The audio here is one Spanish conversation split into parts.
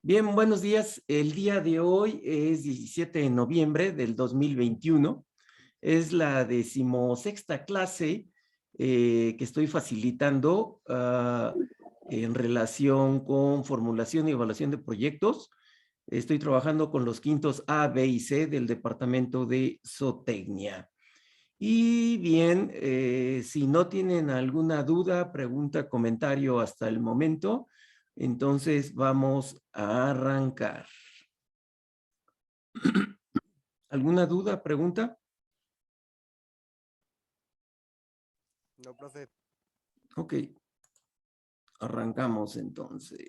Bien, buenos días. El día de hoy es 17 de noviembre del 2021. Es la 16ª clase que estoy facilitando en relación con formulación y evaluación de proyectos. Estoy trabajando con los quintos A, B y C del departamento de zootecnia. Y bien, si no tienen alguna duda, pregunta, comentario hasta el momento, entonces vamos a arrancar. ¿Alguna duda, pregunta? No, profe. Ok, arrancamos entonces.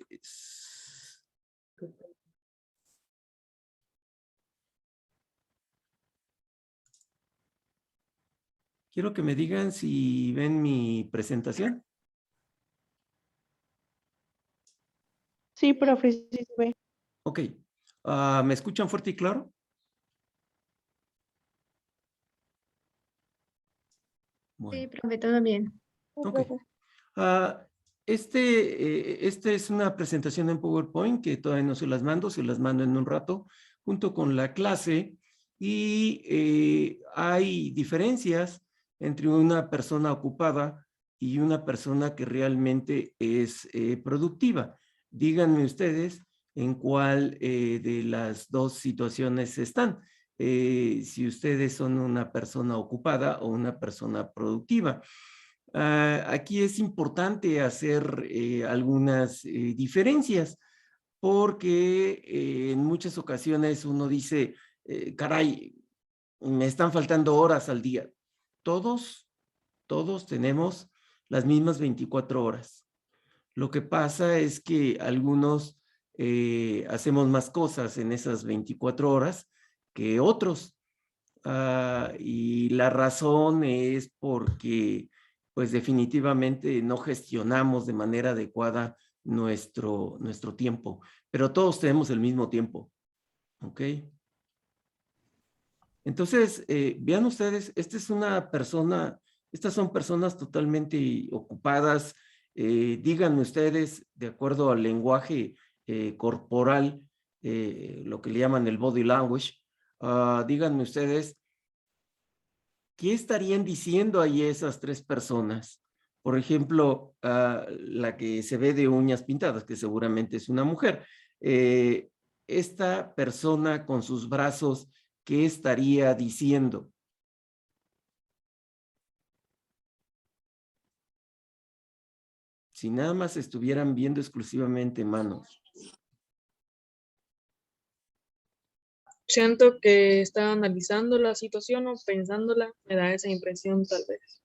Quiero que me digan si ven mi presentación. Sí, profe, sí se ve. Ok, ¿me escuchan fuerte y claro? Bueno. Sí, profe, todo bien. Ok. Este es una presentación en PowerPoint que todavía no se las mando en un rato junto con la clase y hay diferencias entre una persona ocupada y una persona que realmente es productiva. Díganme ustedes en cuál de las dos situaciones están. Si ustedes son una persona ocupada o una persona productiva. Aquí es importante hacer algunas diferencias porque en muchas ocasiones uno dice, caray, me están faltando horas al día. Todos tenemos las mismas 24 horas. Lo que pasa es que algunos hacemos más cosas en esas 24 horas que otros. Y la razón es porque, pues definitivamente no gestionamos de manera adecuada nuestro tiempo, pero todos tenemos el mismo tiempo, ¿ok? Entonces, vean ustedes, estas son personas totalmente ocupadas. Díganme ustedes, de acuerdo al lenguaje corporal, lo que le llaman el body language, díganme ustedes, ¿qué estarían diciendo ahí esas tres personas? Por ejemplo, la que se ve de uñas pintadas, que seguramente es una mujer. Esta persona con sus brazos, ¿qué estaría diciendo? Si nada más estuvieran viendo exclusivamente manos. Siento que está analizando la situación o pensándola, me da esa impresión tal vez.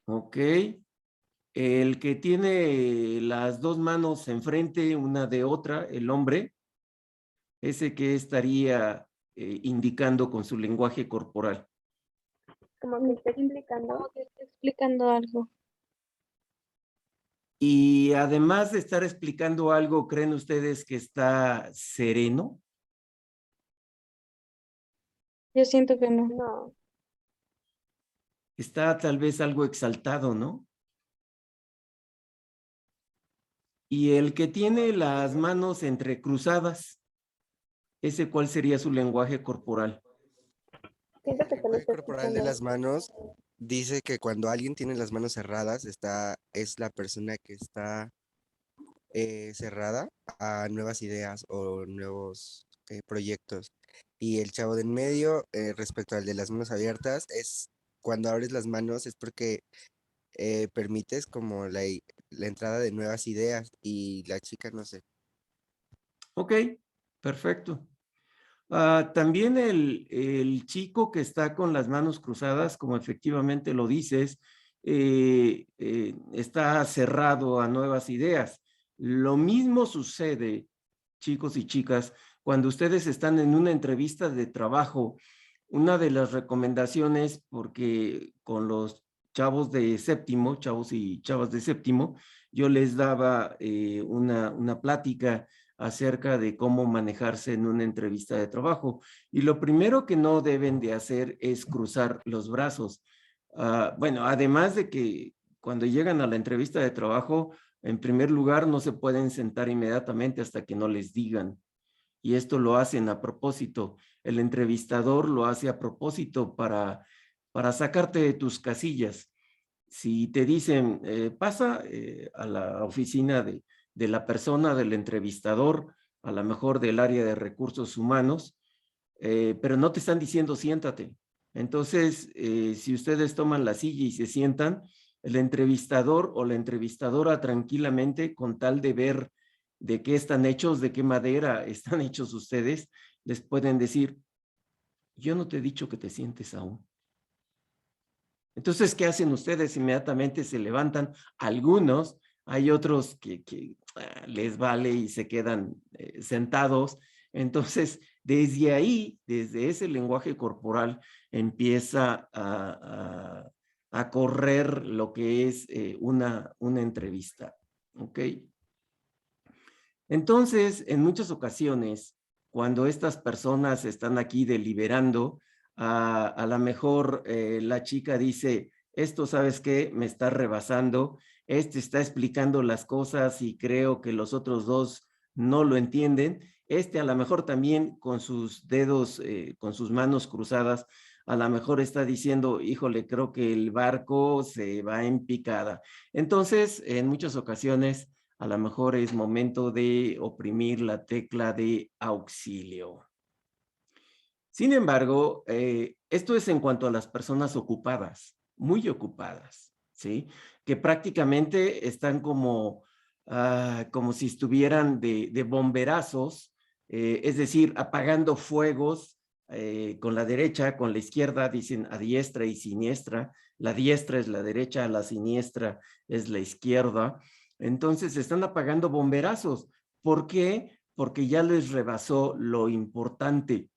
Ok. El que tiene las dos manos enfrente, una de otra, el hombre, ese que estaría indicando con su lenguaje corporal. Como que está explicando algo. Y además de estar explicando algo, ¿creen ustedes que está sereno? Yo siento que no. No. Está tal vez algo exaltado, ¿no? Y el que tiene las manos entrecruzadas, ¿ese cuál sería su lenguaje corporal? Siento El que solo lenguaje está corporal de explicando. las manos dice que cuando alguien tiene las manos cerradas, es la persona que está cerrada a nuevas ideas o nuevos proyectos. Y el chavo de en medio, respecto al de las manos abiertas, es cuando abres las manos es porque permites como la entrada de nuevas ideas y la chica, no sé. Ok, perfecto. También el chico que está con las manos cruzadas, como efectivamente lo dices, está cerrado a nuevas ideas. Lo mismo sucede, chicos y chicas, cuando ustedes están en una entrevista de trabajo. Una de las recomendaciones, porque con los chavos de séptimo, chavos y chavas de séptimo, yo les daba una plática acerca de cómo manejarse en una entrevista de trabajo. Y lo primero que no deben de hacer es cruzar los brazos. Bueno, además de que cuando llegan a la entrevista de trabajo, En primer lugar, no se pueden sentar inmediatamente hasta que no les digan. Y esto lo hacen a propósito. El entrevistador lo hace a propósito para sacarte de tus casillas. Si te dicen, pasa a la oficina de la persona, del entrevistador, a lo mejor del área de recursos humanos, pero no te están diciendo siéntate. Entonces, si ustedes toman la silla y se sientan, el entrevistador o la entrevistadora tranquilamente, con tal de ver de qué están hechos, de qué madera están hechos ustedes, les pueden decir, yo no te he dicho que te sientes aún. Entonces, ¿qué hacen ustedes? Inmediatamente se levantan. Algunos, hay otros que les vale y se quedan sentados. Entonces, desde ahí, desde ese lenguaje corporal, empieza a correr lo que es una entrevista. ¿Ok? Entonces, en muchas ocasiones, cuando estas personas están aquí deliberando, a lo mejor la chica dice, esto, ¿sabes qué? Me está rebasando, este está explicando las cosas y creo que los otros dos no lo entienden. Este a lo mejor también con sus dedos, con sus manos cruzadas, a lo mejor está diciendo, híjole, creo que el barco se va en picada. Entonces, en muchas ocasiones, a lo mejor es momento de oprimir la tecla de auxilio. Sin embargo, esto es en cuanto a las personas ocupadas, muy ocupadas, ¿sí? Que prácticamente están como si estuvieran de bomberazos, es decir, apagando fuegos con la derecha, con la izquierda, dicen a diestra y siniestra. La diestra es la derecha, la siniestra es la izquierda. Entonces están apagando bomberazos. ¿Por qué? Porque ya les rebasó lo importante.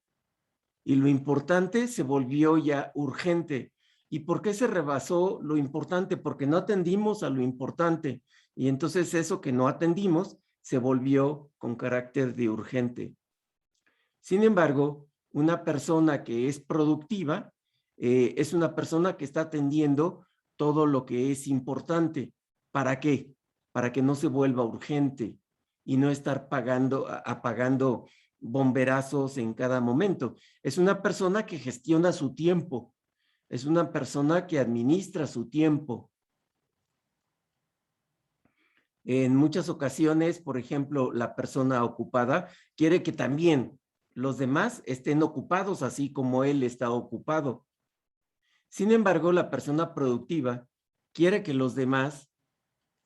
Y lo importante se volvió ya urgente. ¿Y por qué se rebasó lo importante? Porque no atendimos a lo importante. Y entonces eso que no atendimos se volvió con carácter de urgente. Sin embargo, una persona que es productiva es una persona que está atendiendo todo lo que es importante. ¿Para qué? Para que no se vuelva urgente y no estar apagando bomberazos en cada momento. Es una persona que gestiona su tiempo. Es una persona que administra su tiempo. En muchas ocasiones, por ejemplo, la persona ocupada quiere que también los demás estén ocupados así como él está ocupado. Sin embargo, la persona productiva quiere que los demás,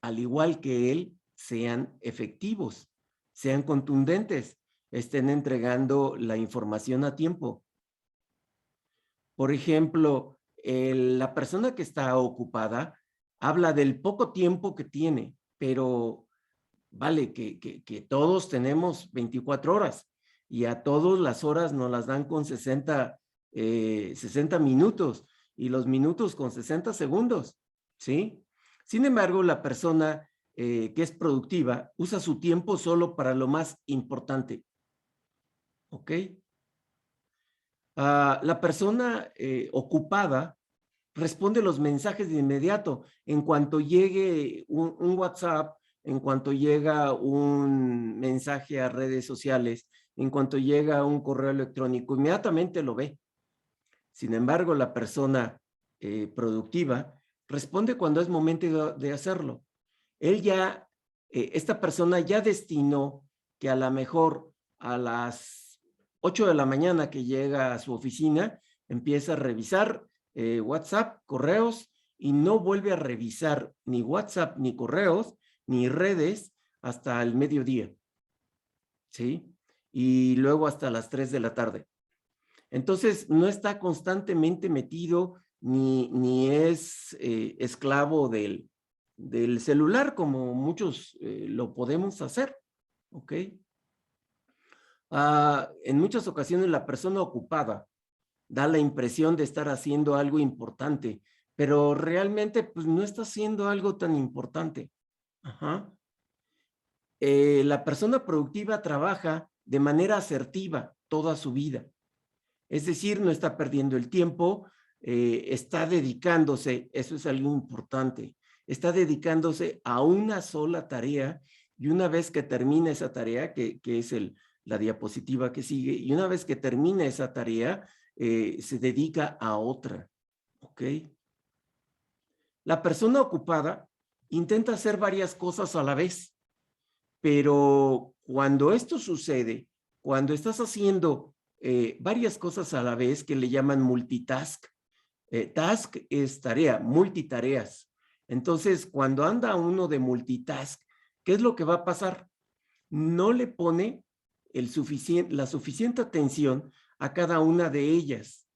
al igual que él, sean efectivos, sean contundentes, estén entregando la información a tiempo. Por ejemplo, la persona que está ocupada habla del poco tiempo que tiene, pero vale, que todos tenemos 24 horas y a todos las horas nos las dan con 60 minutos y los minutos con 60 segundos, ¿sí? Sin embargo, la persona que es productiva usa su tiempo solo para lo más importante, ¿ok? La persona ocupada responde los mensajes de inmediato. En cuanto llegue un WhatsApp, en cuanto llega un mensaje a redes sociales, en cuanto llega un correo electrónico, inmediatamente lo ve. Sin embargo, la persona productiva responde cuando es momento de hacerlo. Esta persona ya destinó que a lo mejor a las 8 de la mañana que llega a su oficina, empieza a revisar WhatsApp, correos, y no vuelve a revisar ni WhatsApp, ni correos, ni redes hasta el mediodía, ¿sí? Y luego hasta las 3 de la tarde. Entonces, no está constantemente metido ni es esclavo del celular como muchos lo podemos hacer, ¿ok? En muchas ocasiones la persona ocupada da la impresión de estar haciendo algo importante, pero realmente pues no está haciendo algo tan importante. Ajá. La persona productiva trabaja de manera asertiva toda su vida. Es decir, no está perdiendo el tiempo, está dedicándose, eso es algo importante, está dedicándose a una sola tarea y una vez que termina esa tarea, que es la diapositiva que sigue, y una vez que termina esa tarea, se dedica a otra, ¿ok? La persona ocupada intenta hacer varias cosas a la vez, pero cuando esto sucede, cuando estás haciendo varias cosas a la vez que le llaman multitask, task es tarea, multitareas. Entonces, cuando anda uno de multitask, ¿qué es lo que va a pasar? No le pone la suficiente atención a cada una de ellas.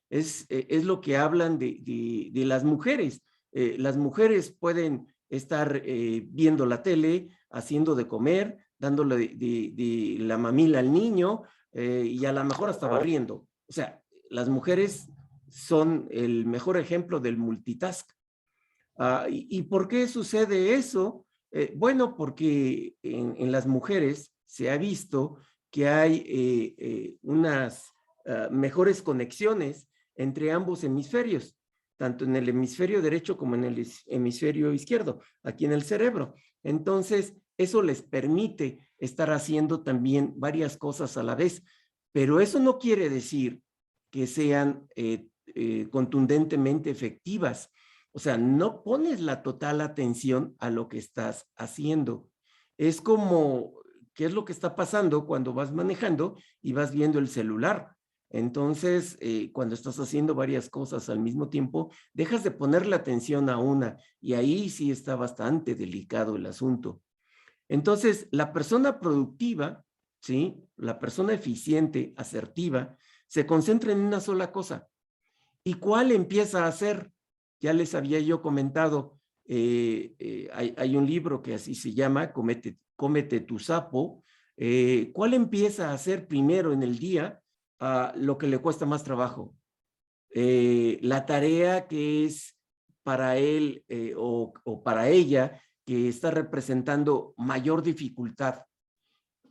Es lo que hablan de las mujeres. Las mujeres pueden estar viendo la tele, haciendo de comer, dándole de la mamila al niño y a lo mejor hasta barriendo. O sea, las mujeres son el mejor ejemplo del multitask. ¿Y por qué sucede eso? Bueno, porque en las mujeres se ha visto que hay unas mejores conexiones entre ambos hemisferios, tanto en el hemisferio derecho como en el hemisferio izquierdo, aquí en el cerebro. Entonces, eso les permite estar haciendo también varias cosas a la vez, pero eso no quiere decir que sean contundentemente efectivas. O sea, no pones la total atención a lo que estás haciendo. Es como, ¿qué es lo que está pasando cuando vas manejando y vas viendo el celular? Entonces, cuando estás haciendo varias cosas al mismo tiempo, dejas de ponerle atención a una y ahí sí está bastante delicado el asunto. Entonces, la persona productiva, ¿sí? La persona eficiente, asertiva, se concentra en una sola cosa. ¿Y cuál empieza a hacer? Ya les había yo comentado, hay un libro que así se llama, Cómete tu sapo. ¿Cuál empieza a hacer primero en el día lo que le cuesta más trabajo? La tarea que es para él o para ella que está representando mayor dificultad.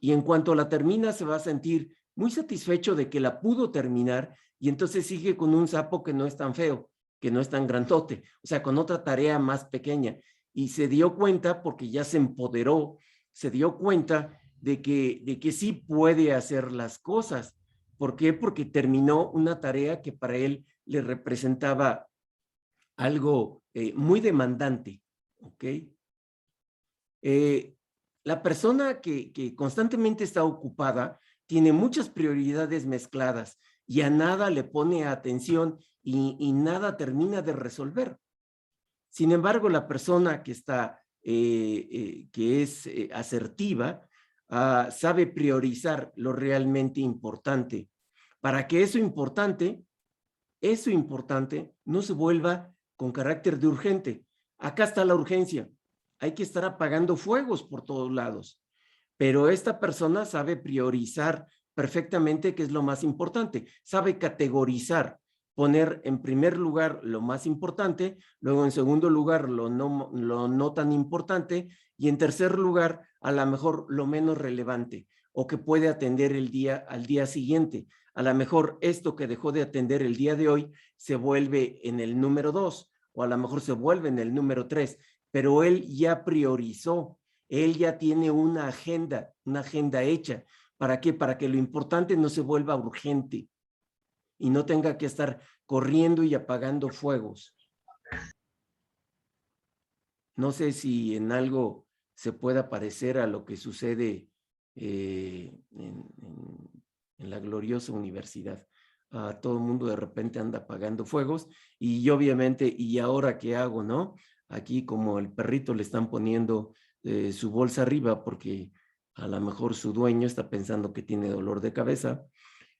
Y en cuanto la termina se va a sentir muy satisfecho de que la pudo terminar y entonces sigue con un sapo que no es tan feo, que no es tan grandote, o sea, con otra tarea más pequeña. Y se dio cuenta, porque ya se empoderó, se dio cuenta de que sí puede hacer las cosas. ¿Por qué? Porque terminó una tarea que para él le representaba algo muy demandante, ¿ok? La persona que constantemente está ocupada tiene muchas prioridades mezcladas y a nada le pone atención y nada termina de resolver. Sin embargo, la persona que es asertiva, sabe priorizar lo realmente importante para que eso importante no se vuelva con carácter de urgente. Acá está la urgencia. Hay que estar apagando fuegos por todos lados. Pero esta persona sabe priorizar perfectamente qué es lo más importante. Sabe categorizar, poner en primer lugar lo más importante, luego en segundo lugar lo no tan importante y en tercer lugar a lo mejor lo menos relevante o que puede atender al día siguiente. A lo mejor esto que dejó de atender el día de hoy se vuelve en el número 2 o a lo mejor se vuelve en el número 3, pero él ya priorizó, él ya tiene una agenda hecha. ¿Para qué? Para que lo importante no se vuelva urgente y no tenga que estar corriendo y apagando fuegos. No sé si en algo se pueda parecer a lo que sucede en la gloriosa universidad. Todo el mundo de repente anda apagando fuegos y obviamente, ¿y ahora qué hago, no? Aquí como el perrito le están poniendo su bolsa arriba porque a lo mejor su dueño está pensando que tiene dolor de cabeza.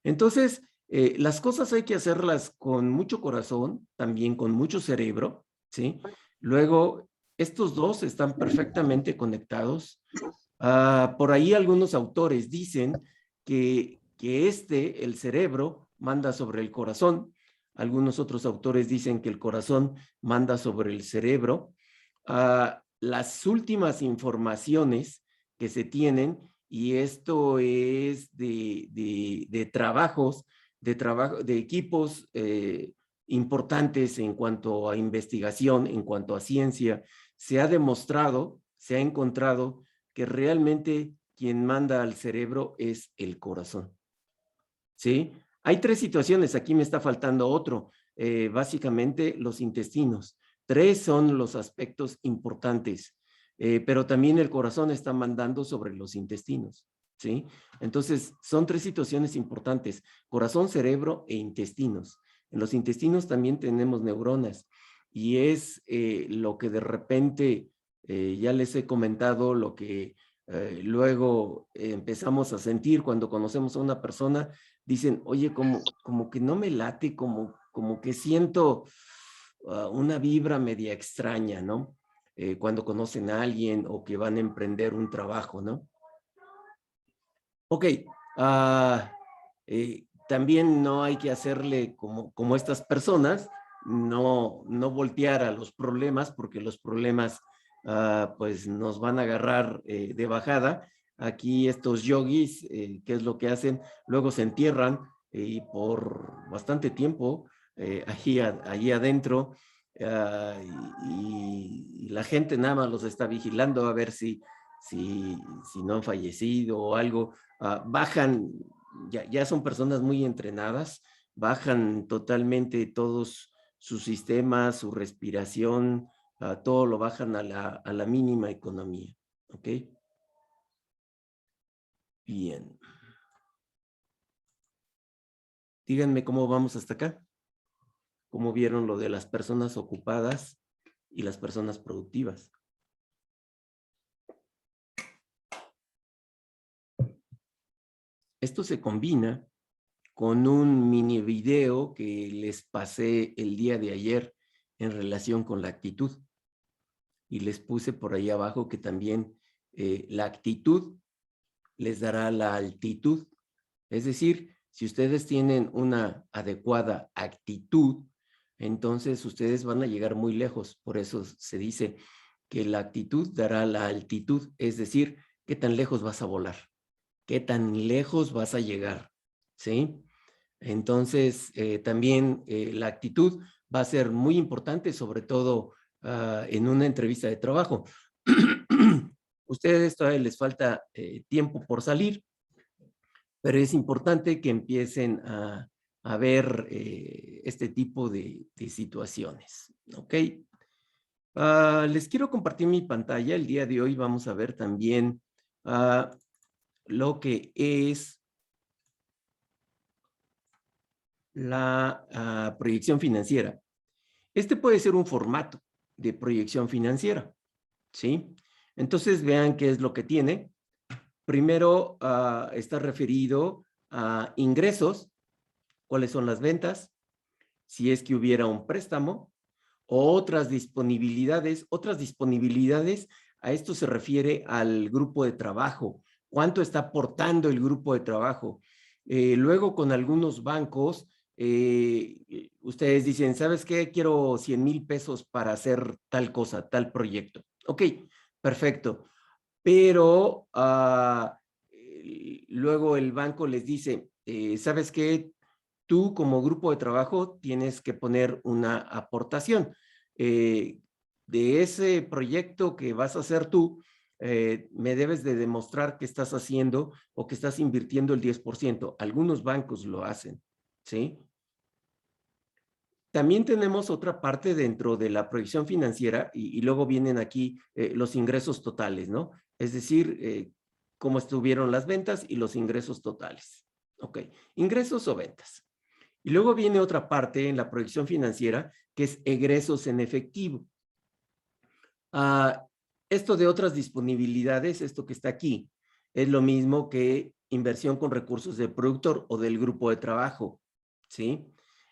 Entonces, las cosas hay que hacerlas con mucho corazón, también con mucho cerebro, ¿sí? Luego, estos dos están perfectamente conectados. Por ahí algunos autores dicen que el cerebro, manda sobre el corazón. Algunos otros autores dicen que el corazón manda sobre el cerebro. Las últimas informaciones que se tienen, y esto es de trabajos, de equipos importantes en cuanto a investigación, en cuanto a ciencia, se ha demostrado, se ha encontrado que realmente quien manda al cerebro es el corazón. ¿Sí? Hay 3 situaciones, aquí me está faltando otro, básicamente los intestinos. 3 son los aspectos importantes, pero también el corazón está mandando sobre los intestinos, ¿sí? Entonces, son 3 situaciones importantes, corazón, cerebro e intestinos. En los intestinos también tenemos neuronas y es lo que de repente, ya les he comentado, lo que luego empezamos a sentir cuando conocemos a una persona. Dicen, oye, como que no me late, como que siento una vibra media extraña, ¿no? Cuando conocen a alguien o que van a emprender un trabajo, ¿no? Ok, también no hay que hacerle como estas personas, no voltear a los problemas, porque los problemas pues nos van a agarrar de bajada. Aquí estos yogis, ¿qué es lo que hacen? Luego se entierran y por bastante tiempo allí adentro, y la gente nada más los está vigilando a ver si no han fallecido o algo. Bajan, ya son personas muy entrenadas, bajan totalmente todos sus sistemas, su respiración, todo lo bajan a la mínima economía, ¿ok? Bien. Díganme cómo vamos hasta acá. ¿Cómo vieron lo de las personas ocupadas y las personas productivas? Esto se combina con un mini video que les pasé el día de ayer en relación con la actitud. Y les puse por ahí abajo que también la actitud les dará la altitud. Es decir, si ustedes tienen una adecuada actitud, entonces ustedes van a llegar muy lejos. Por eso se dice que la actitud dará la altitud. Es decir, qué tan lejos vas a volar, qué tan lejos vas a llegar, ¿sí? Entonces, también la actitud va a ser muy importante, sobre todo en una entrevista de trabajo. Ustedes todavía les falta tiempo por salir, pero es importante que empiecen a ver este tipo de situaciones, ¿ok? Les quiero compartir mi pantalla. El día de hoy vamos a ver también lo que es la proyección financiera. Este puede ser un formato de proyección financiera, ¿sí? Entonces vean qué es lo que tiene. Primero está referido a ingresos, cuáles son las ventas, si es que hubiera un préstamo, o otras disponibilidades. Otras disponibilidades, a esto se refiere al grupo de trabajo. ¿Cuánto está aportando el grupo de trabajo? Luego con algunos bancos, ustedes dicen, ¿sabes qué? Quiero 100,000 pesos para hacer tal cosa, tal proyecto. Ok, perfecto. Pero luego el banco les dice, ¿sabes qué? Tú como grupo de trabajo tienes que poner una aportación. De ese proyecto que vas a hacer tú, me debes de demostrar que estás haciendo o que estás invirtiendo el 10%. Algunos bancos lo hacen, ¿sí? También tenemos otra parte dentro de la proyección financiera y luego vienen aquí los ingresos totales, ¿no? Es decir, cómo estuvieron las ventas y los ingresos totales. Ok, ingresos o ventas. Y luego viene otra parte en la proyección financiera que es egresos en efectivo. Esto de otras disponibilidades, esto que está aquí, es lo mismo que inversión con recursos del productor o del grupo de trabajo, ¿sí?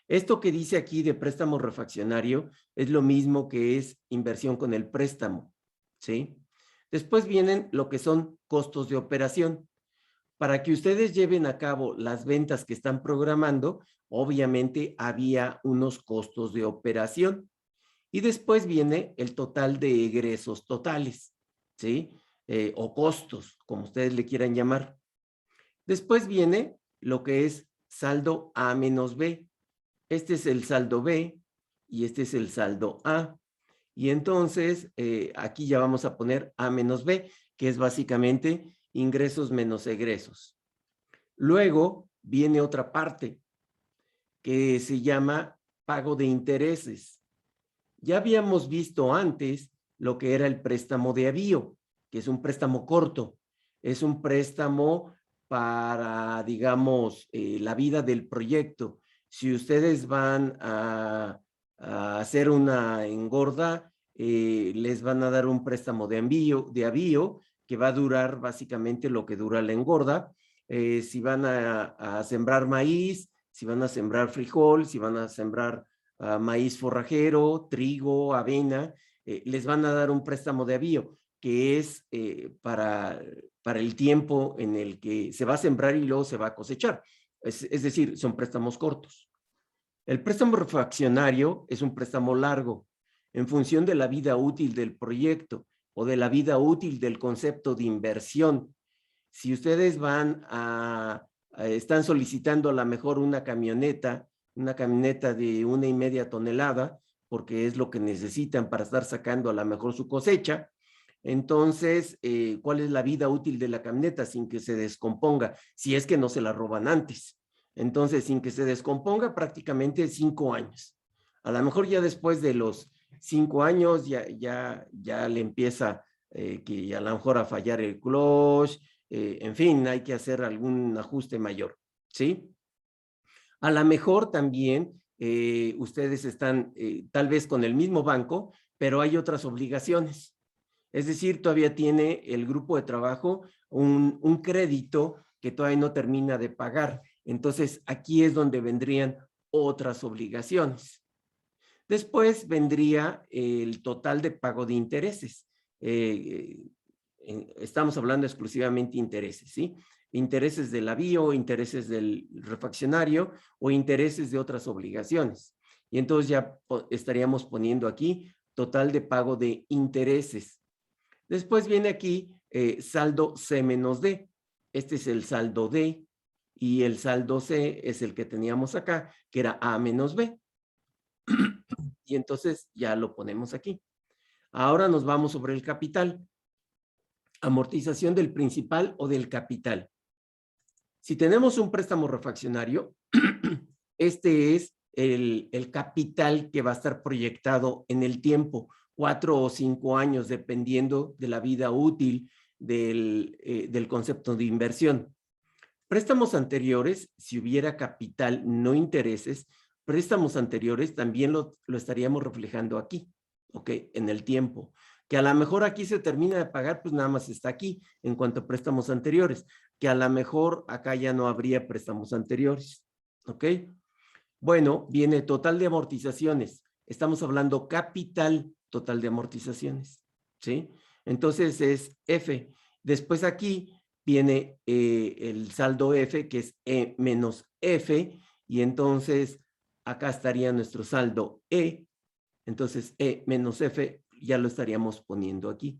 Esto que dice aquí de préstamo refaccionario es lo mismo que es inversión con el préstamo, ¿sí? Después vienen lo que son costos de operación. Para que ustedes lleven a cabo las ventas que están programando, obviamente había unos costos de operación. Y después viene el total de egresos totales, ¿sí? O costos, como ustedes le quieran llamar. Después viene lo que es saldo A menos B. Este es el saldo B y este es el saldo A. Y entonces aquí ya vamos a poner A menos B, que es básicamente ingresos menos egresos. Luego viene otra parte que se llama pago de intereses. Ya habíamos visto antes lo que era el préstamo de avío, que es un préstamo corto. Es un préstamo para, digamos, la vida del proyecto. Si ustedes van a hacer una engorda, les van a dar un préstamo de avío que va a durar básicamente lo que dura la engorda. Si van a sembrar maíz, si van a sembrar frijol, si van a sembrar maíz forrajero, trigo, avena, les van a dar un préstamo de avío que es para el tiempo en el que se va a sembrar y luego se va a cosechar. Es decir, son préstamos cortos. El préstamo refaccionario es un préstamo largo en función de la vida útil del proyecto o de la vida útil del concepto de inversión. Si ustedes están solicitando a lo mejor una camioneta de 1,5 toneladas, porque es lo que necesitan para estar sacando a lo mejor su cosecha. Entonces, ¿cuál es la vida útil de la camioneta sin que se descomponga? Si es que no se la roban antes. Entonces, sin que se descomponga, prácticamente 5 años. A lo mejor ya después de los 5 años ya le empieza que a lo mejor a fallar el clutch, en fin, hay que hacer algún ajuste mayor, ¿sí? A lo mejor también ustedes están tal vez con el mismo banco, pero hay otras obligaciones. Es decir, todavía tiene el grupo de trabajo un crédito que todavía no termina de pagar. Entonces, aquí es donde vendrían otras obligaciones. Después vendría el total de pago de intereses. Estamos hablando exclusivamente de intereses, ¿sí? Intereses del avío, intereses del refaccionario o intereses de otras obligaciones. Y entonces ya estaríamos poniendo aquí total de pago de intereses. Después viene aquí saldo C menos D. Este es el saldo D y el saldo C es el que teníamos acá, que era A menos B. Y entonces ya lo ponemos aquí. Ahora nos vamos sobre el capital. Amortización del principal o del capital. Si tenemos un préstamo refaccionario, este es el capital que va a estar proyectado en el tiempo, 4 o 5 años, dependiendo de la vida útil del concepto de inversión. Préstamos anteriores, si hubiera capital, no intereses, préstamos anteriores también lo estaríamos reflejando aquí, ¿ok? En el tiempo. Que a lo mejor aquí se termina de pagar, pues nada más está aquí en cuanto a préstamos anteriores. Que a lo mejor acá ya no habría préstamos anteriores, ¿ok? Bueno, viene total de amortizaciones. Estamos hablando capital total de amortizaciones, ¿sí? Entonces es F. Después aquí viene el saldo F, que es E menos F, y entonces acá estaría nuestro saldo E. Entonces E menos F ya lo estaríamos poniendo aquí.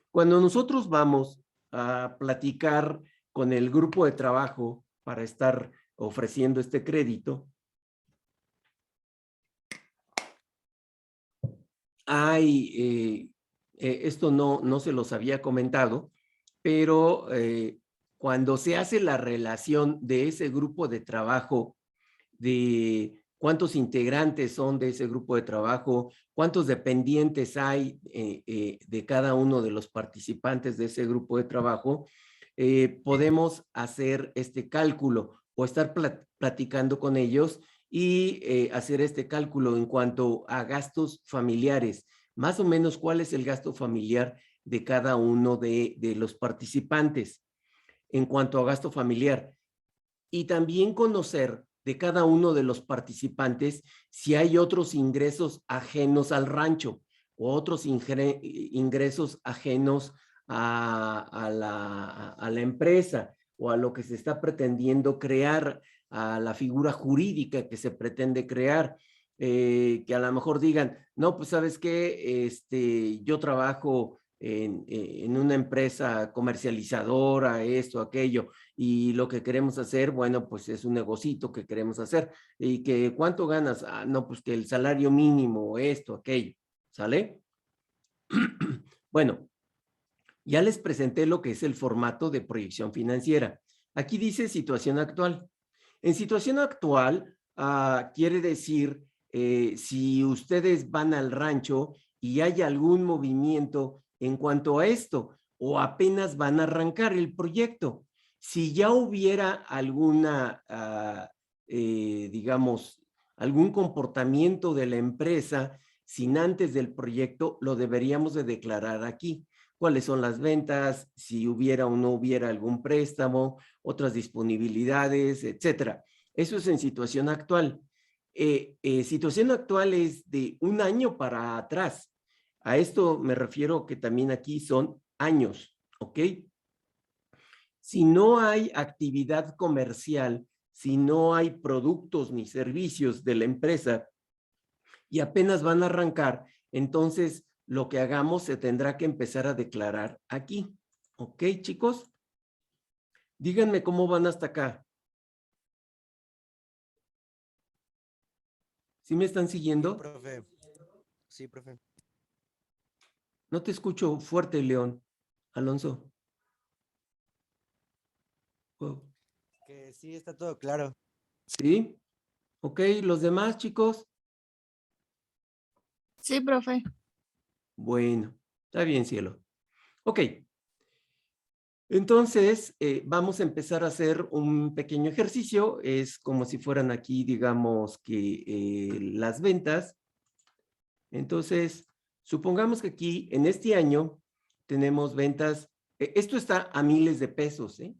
Cuando nosotros vamos a platicar con el grupo de trabajo para estar ofreciendo este crédito, esto no se los había comentado, pero cuando se hace la relación de ese grupo de trabajo, de cuántos integrantes son de ese grupo de trabajo, cuántos dependientes hay de cada uno de los participantes de ese grupo de trabajo, podemos hacer este cálculo o estar platicando con ellos y hacer este cálculo en cuanto a gastos familiares. Más o menos, ¿cuál es el gasto familiar de cada uno de los participantes en cuanto a gasto familiar? Y también conocer de cada uno de los participantes si hay otros ingresos ajenos al rancho o otros ingresos ajenos a la empresa o a lo que se está pretendiendo crear, a la figura jurídica que se pretende crear. Que a lo mejor digan, no, pues sabes qué, yo trabajo en una empresa comercializadora, esto, aquello, y lo que queremos hacer, bueno, pues es un negocito que queremos hacer. ¿Y que cuánto ganas? Ah, no, pues que el salario mínimo, esto, aquello, ¿sale? Bueno, ya les presenté lo que es el formato de proyección financiera. Aquí dice situación actual. En situación actual, quiere decir si ustedes van al rancho y hay algún movimiento en cuanto a esto, o apenas van a arrancar el proyecto. Si ya hubiera alguna, digamos, algún comportamiento de la empresa sin antes del proyecto, lo deberíamos de declarar aquí. ¿Cuáles son las ventas? Si hubiera o no hubiera algún préstamo, otras disponibilidades, etcétera. Eso es en situación actual. Situación actual es de un año para atrás. A esto me refiero que también aquí son años, ¿ok? Si no hay actividad comercial, si no hay productos ni servicios de la empresa y apenas van a arrancar, entonces lo que hagamos se tendrá que empezar a declarar aquí. ¿Ok, chicos? Díganme cómo van hasta acá. ¿Sí me están siguiendo? Sí, profe. Sí, profe. No te escucho fuerte, León. Alonso. Oh, Que sí, está todo claro. ¿sí? Ok, ¿los demás, chicos? Sí, profe. Bueno, está bien, cielo. Ok. Entonces, vamos a empezar a hacer un pequeño ejercicio. Es como si fueran aquí, digamos, que las ventas. Entonces, supongamos que aquí, en este año, tenemos ventas. Esto está a miles de pesos, ¿eh?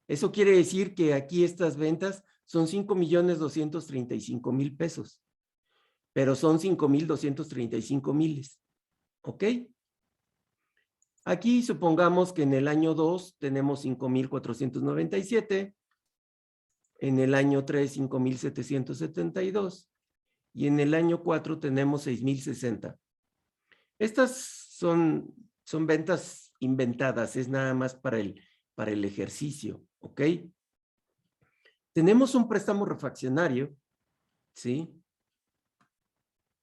Eso quiere decir que aquí estas ventas son 5,235,000 pesos, pero son 5,235 miles, ¿ok? Aquí supongamos que en el año 2 tenemos 5,497, en el año 3 5,772 y en el año 4 tenemos 6,060. Estas son ventas inventadas, es nada más para el ejercicio, ¿ok? Tenemos un préstamo refaccionario, ¿sí?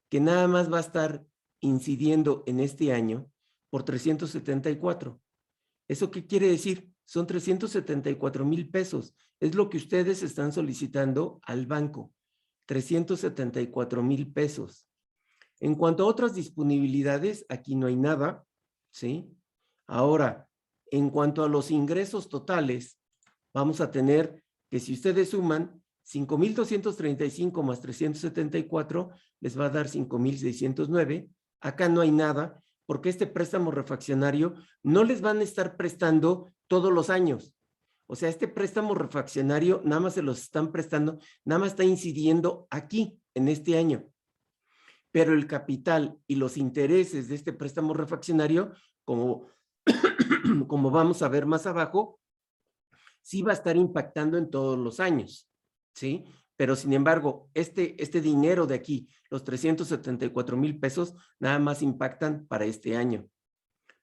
Que nada más va a estar incidiendo en este año por 374. ¿Eso qué quiere decir? Son 374,000 pesos. Es lo que ustedes están solicitando al banco. 374,000 pesos. En cuanto a otras disponibilidades, aquí no hay nada, ¿sí? Ahora, en cuanto a los ingresos totales, vamos a tener que si ustedes suman 5,235 más 374, les va a dar 5,609. Acá no hay nada, porque este préstamo refaccionario no les van a estar prestando todos los años. O sea, este préstamo refaccionario nada más se los están prestando, nada más está incidiendo aquí, en este año. Pero el capital y los intereses de este préstamo refaccionario, como, como vamos a ver más abajo, sí va a estar impactando en todos los años, ¿sí? Pero sin embargo, este dinero de aquí, los 374,000 pesos, nada más impactan para este año.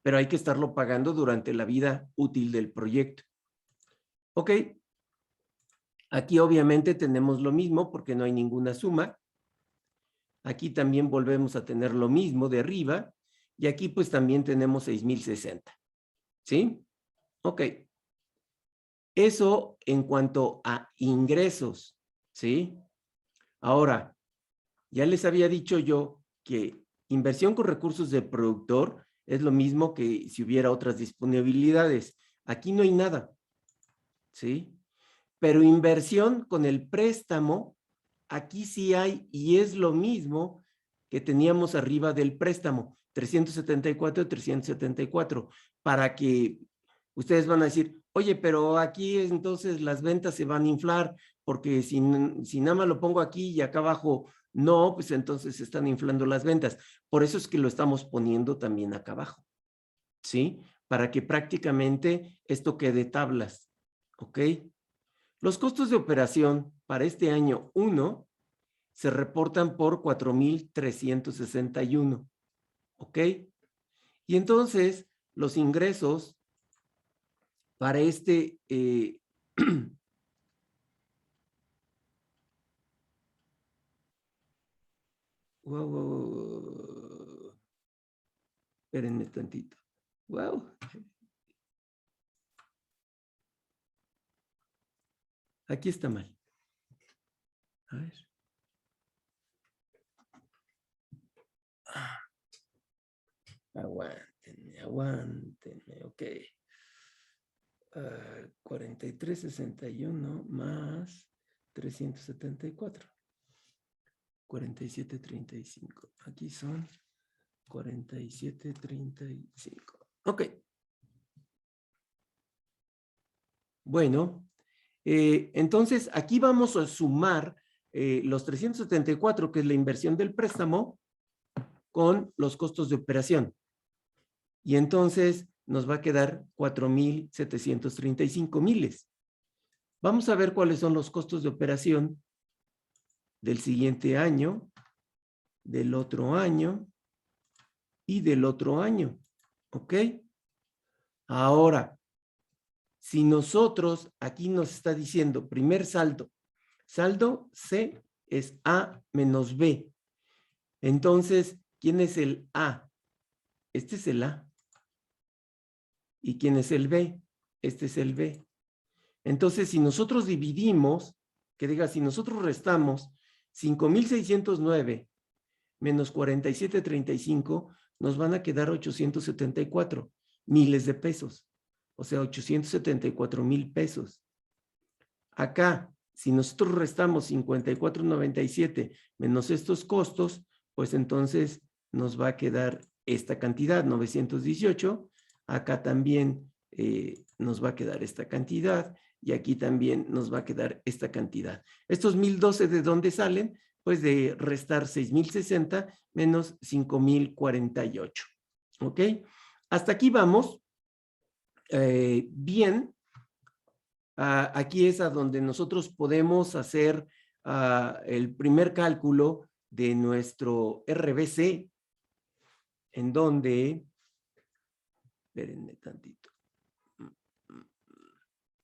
Pero hay que estarlo pagando durante la vida útil del proyecto. Ok. Aquí obviamente tenemos lo mismo porque no hay ninguna suma. Aquí también volvemos a tener lo mismo de arriba. Y aquí pues también tenemos 6,060. ¿Sí? Ok. Eso en cuanto a ingresos. ¿Sí? Ahora, ya les había dicho yo que inversión con recursos del productor es lo mismo que si hubiera otras disponibilidades. Aquí no hay nada. ¿Sí? Pero inversión con el préstamo, aquí sí hay y es lo mismo que teníamos arriba del préstamo, 374 y 374, para que ustedes van a decir, oye, pero aquí entonces las ventas se van a inflar, porque si nada más lo pongo aquí y acá abajo no, pues entonces se están inflando las ventas. Por eso es que lo estamos poniendo también acá abajo, ¿sí? Para que prácticamente esto quede tablas, ¿ok? Los costos de operación para este año 1 se reportan por 4,361, ¿ok? Y entonces, los ingresos para este... wow. Espérenme tantito. Wow. Aquí está mal. A ver. Aguántenme, ok. 43.61 más 374. 47.35. Aquí son 47.35. Ok. Bueno, entonces aquí vamos a sumar los 374, que es la inversión del préstamo, con los costos de operación. Y entonces nos va a quedar 4.735 miles. Vamos a ver cuáles son los costos de operación del siguiente año, del otro año y del otro año. ¿Ok? Ahora, si nosotros, aquí nos está diciendo primer saldo, saldo C es A menos B. Entonces, ¿quién es el A? Este es el A. ¿Y quién es el B? Este es el B. Entonces, si nosotros dividimos, que diga, si nosotros restamos 5,609 menos 47.35, nos van a quedar 874 miles de pesos. O sea, 874,000 pesos. Acá, si nosotros restamos 54.97 menos estos costos, pues entonces nos va a quedar esta cantidad, 918. Acá también nos va a quedar esta cantidad y aquí también nos va a quedar esta cantidad. Estos 1,012, ¿de dónde salen? Pues de restar 6,060 menos 5,048. ¿Ok? Hasta aquí vamos. Bien. Aquí es a donde nosotros podemos hacer el primer cálculo de nuestro RBC, en donde, espérenme tantito.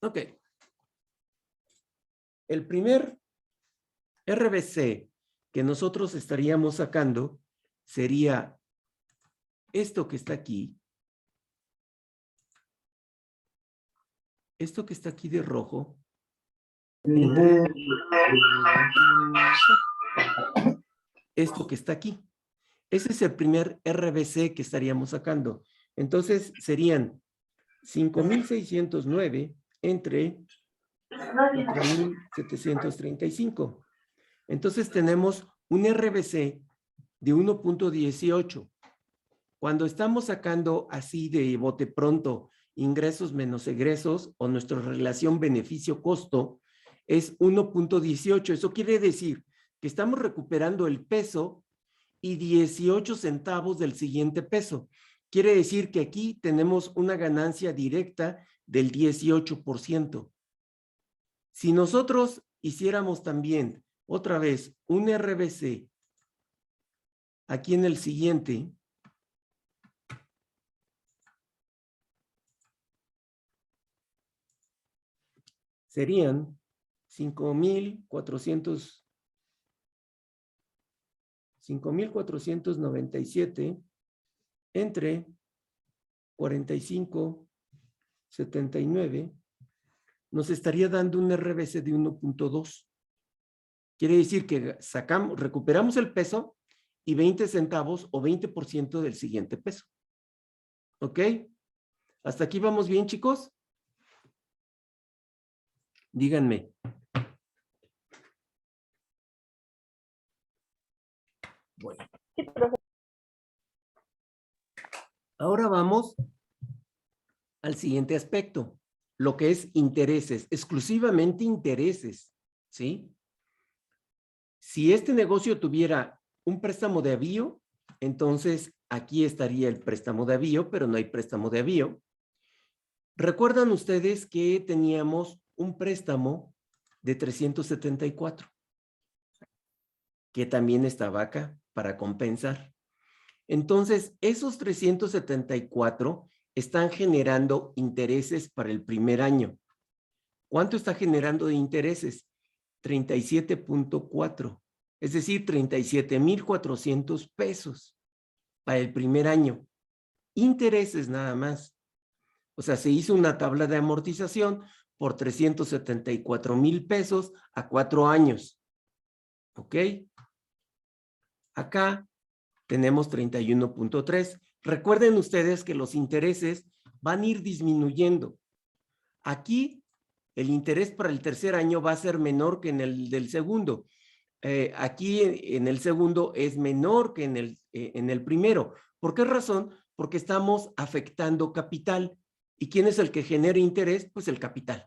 Ok. El primer RBC que nosotros estaríamos sacando sería esto que está aquí. Esto que está aquí de rojo. Esto que está aquí. Ese es el primer RBC que estaríamos sacando. Entonces serían 5,609 entre 4,735. Entonces tenemos un RBC de 1.18. Cuando estamos sacando así de bote pronto ingresos menos egresos o nuestra relación beneficio-costo es 1.18. Eso quiere decir que estamos recuperando el peso y 18 centavos del siguiente peso. Quiere decir que aquí tenemos una ganancia directa del 18%. Si nosotros hiciéramos también otra vez un RBC aquí en el siguiente, serían 5,497 entre 45.79, nos estaría dando un RBC de 1.2. Quiere decir que recuperamos el peso y 20 centavos o 20% del siguiente peso. ¿Ok? ¿Hasta aquí vamos bien, chicos? Díganme. Bueno. Ahora vamos al siguiente aspecto, lo que es intereses, exclusivamente intereses, ¿sí? Si este negocio tuviera un préstamo de avío, entonces aquí estaría el préstamo de avío, pero no hay préstamo de avío. ¿Recuerdan ustedes que teníamos un préstamo de 374? Que también estaba acá para compensar. Entonces, esos 374 están generando intereses para el primer año. ¿Cuánto está generando de intereses? 37.4, es decir, 37,400 pesos para el primer año. Intereses nada más. O sea, se hizo una tabla de amortización por 374,000 pesos a 4 años. ¿Ok? Acá tenemos 31.3. Recuerden ustedes que los intereses van a ir disminuyendo. Aquí el interés para el tercer año va a ser menor que en el del segundo. Aquí en el segundo es menor que en el primero. ¿Por qué razón? Porque estamos afectando capital. ¿Y quién es el que genera interés? Pues el capital.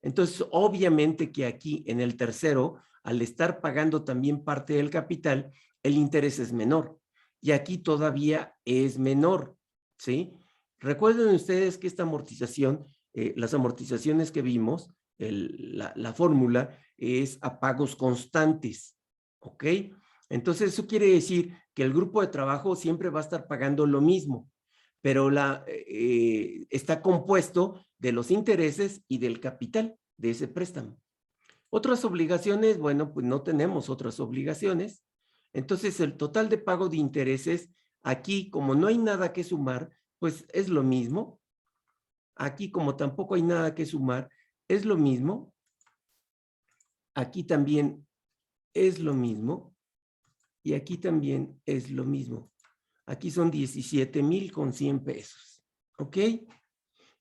Entonces, obviamente que aquí en el tercero, al estar pagando también parte del capital, el interés es menor. Y aquí todavía es menor, ¿sí? Recuerden ustedes que esta amortización, las amortizaciones que vimos, la fórmula es a pagos constantes, ¿ok? Entonces, eso quiere decir que el grupo de trabajo siempre va a estar pagando lo mismo, pero está compuesto de los intereses y del capital de ese préstamo. Otras obligaciones, bueno, pues no tenemos otras obligaciones. Entonces, el total de pago de intereses, aquí, como no hay nada que sumar, pues es lo mismo. Aquí, como tampoco hay nada que sumar, es lo mismo. Aquí también es lo mismo. Y aquí también es lo mismo. Aquí son 17,100 pesos. ¿Ok?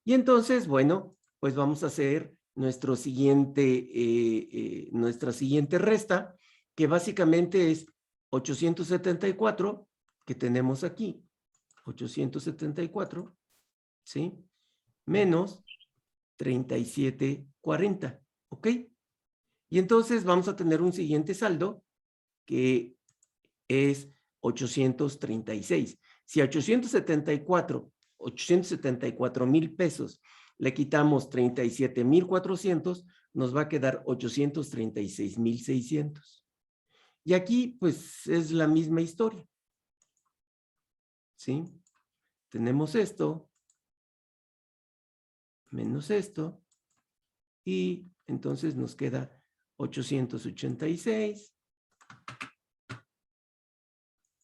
Y entonces, bueno, pues vamos a hacer nuestra siguiente resta, que básicamente es 874, que tenemos aquí, 874, ¿sí? Menos 3740, ¿ok? Y entonces vamos a tener un siguiente saldo, que es 836. Si a 874,000 pesos le quitamos 37,400, nos va a quedar 836,600. Y aquí, pues, es la misma historia. ¿Sí? Tenemos esto, menos esto, y entonces nos queda 886.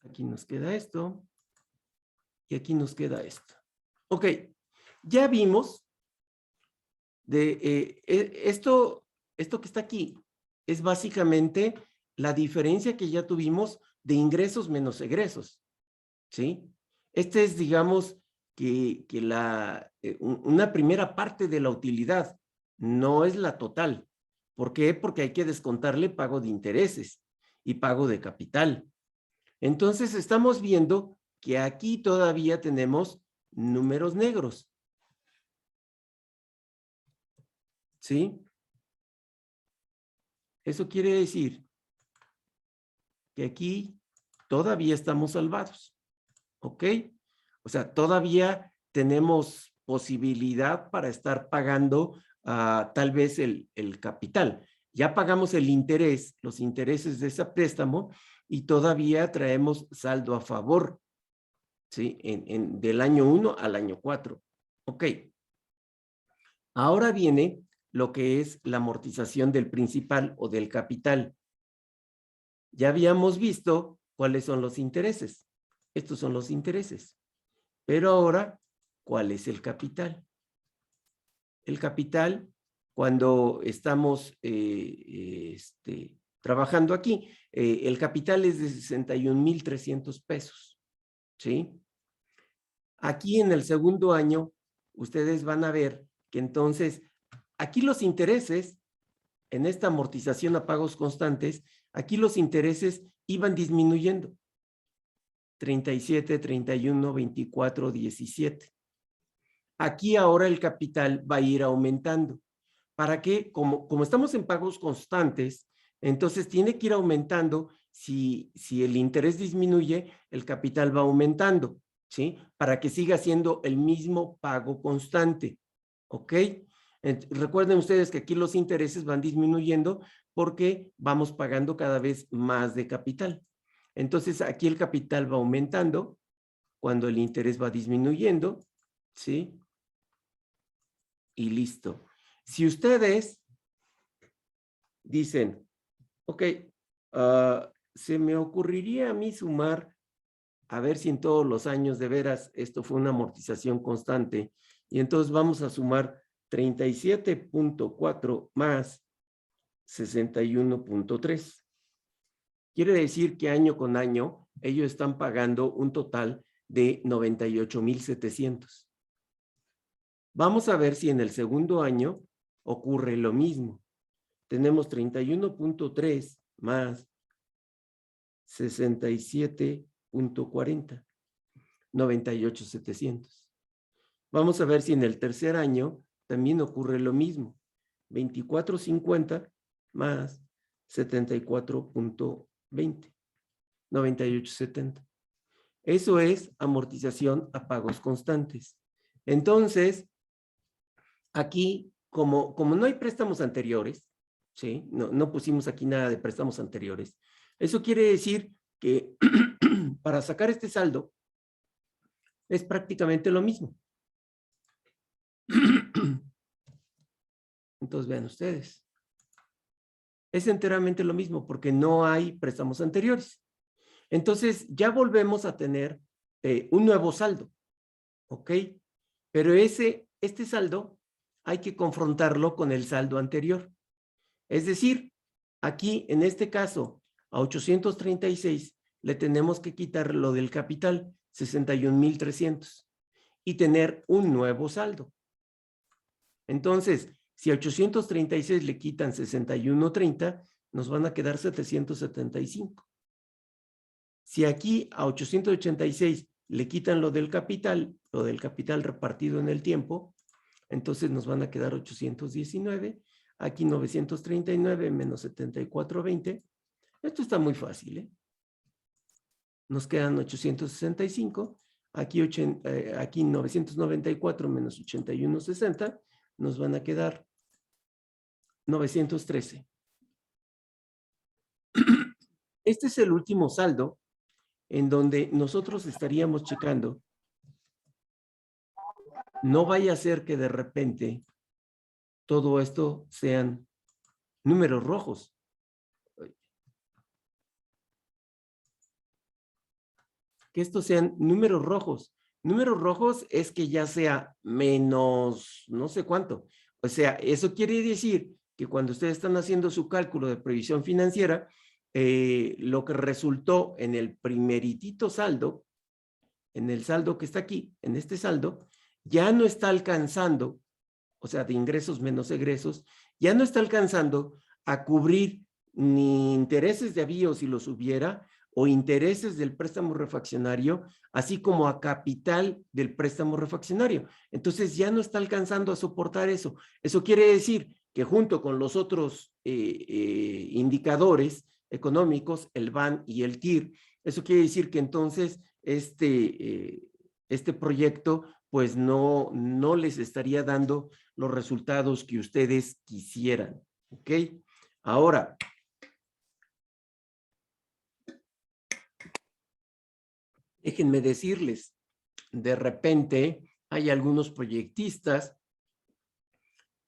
Aquí nos queda esto, y aquí nos queda esto. Ok, ya vimos esto que está aquí es básicamente la diferencia que ya tuvimos de ingresos menos egresos, ¿sí? Este es, digamos, que una primera parte de la utilidad, no es la total. ¿Por qué? Porque hay que descontarle pago de intereses y pago de capital. Entonces, estamos viendo que aquí todavía tenemos números negros. ¿Sí? Eso quiere decir que aquí todavía estamos salvados. ¿Ok? O sea, todavía tenemos posibilidad para estar pagando tal vez el capital. Ya pagamos el interés, los intereses de ese préstamo, y todavía traemos saldo a favor, ¿sí? Del año 1 al año 4. Ok. Ahora viene lo que es la amortización del principal o del capital. Ya habíamos visto cuáles son los intereses. Estos son los intereses. Pero ahora, ¿cuál es el capital? El capital, cuando estamos trabajando aquí, el capital es de 61,300 pesos. ¿Sí? Aquí en el segundo año, ustedes van a ver que entonces, aquí los intereses, en esta amortización a pagos constantes, aquí los intereses iban disminuyendo. 37, 31, 24, 17. Aquí ahora el capital va a ir aumentando. ¿Para qué? Como estamos en pagos constantes, entonces tiene que ir aumentando. Si el interés disminuye, el capital va aumentando, ¿sí? Para que siga siendo el mismo pago constante, ¿ok? Recuerden ustedes que aquí los intereses van disminuyendo porque vamos pagando cada vez más de capital. Entonces, aquí el capital va aumentando cuando el interés va disminuyendo, ¿sí? Y listo. Si ustedes dicen, ok, se me ocurriría a mí sumar, a ver si en todos los años de veras esto fue una amortización constante, y entonces vamos a sumar 37.4 más 61.3. Quiere decir que año con año ellos están pagando un total de 98,700. Vamos a ver si en el segundo año ocurre lo mismo. Tenemos 31.3 más 67.40, 98,700. Vamos a ver si en el tercer año también ocurre lo mismo. 24.50 más 74.20, 98.70. Eso es amortización a pagos constantes. Entonces, aquí, como no hay préstamos anteriores, ¿sí? No pusimos aquí nada de préstamos anteriores. Eso quiere decir que para sacar este saldo es prácticamente lo mismo. Entonces, vean ustedes. Es enteramente lo mismo porque no hay préstamos anteriores. Entonces, ya volvemos a tener un nuevo saldo, ¿ok? Pero este saldo hay que confrontarlo con el saldo anterior. Es decir, aquí, en este caso, a 836 le tenemos que quitar lo del capital, 61,300, y tener un nuevo saldo. Entonces, si a 836 le quitan 61.30, nos van a quedar 775. Si aquí a 886 le quitan lo del capital repartido en el tiempo, entonces nos van a quedar 819. Aquí 939 menos 74.20. Esto está muy fácil, ¿eh? Nos quedan 865. Aquí 994 menos 81.60. Nos van a quedar 913. Este es el último saldo en donde nosotros estaríamos checando. No vaya a ser que de repente todo esto sean números rojos. Que estos sean números rojos. Números rojos es que ya sea menos no sé cuánto. O sea, eso quiere decir que cuando ustedes están haciendo su cálculo de previsión financiera, lo que resultó en el primeritito saldo, en el saldo que está aquí, en este saldo, ya no está alcanzando, o sea, de ingresos menos egresos, ya no está alcanzando a cubrir ni intereses de avío si los hubiera, o intereses del préstamo refaccionario, así como a capital del préstamo refaccionario. Entonces ya no está alcanzando a soportar eso. Eso quiere decir que junto con los otros indicadores económicos, el BAN y el TIR, eso quiere decir que entonces este proyecto pues no les estaría dando los resultados que ustedes quisieran, ¿ok? Ahora, déjenme decirles, de repente hay algunos proyectistas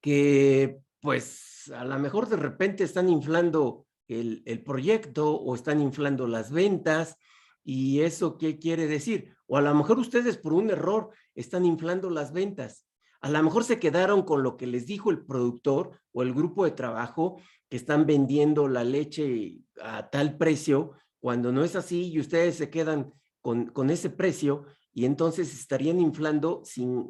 que pues a lo mejor de repente están inflando el proyecto o están inflando las ventas. ¿Y eso qué quiere decir? O a lo mejor ustedes por un error están inflando las ventas. A lo mejor se quedaron con lo que les dijo el productor o el grupo de trabajo, que están vendiendo la leche a tal precio, cuando no es así, y ustedes se quedan con ese precio, y entonces estarían inflando,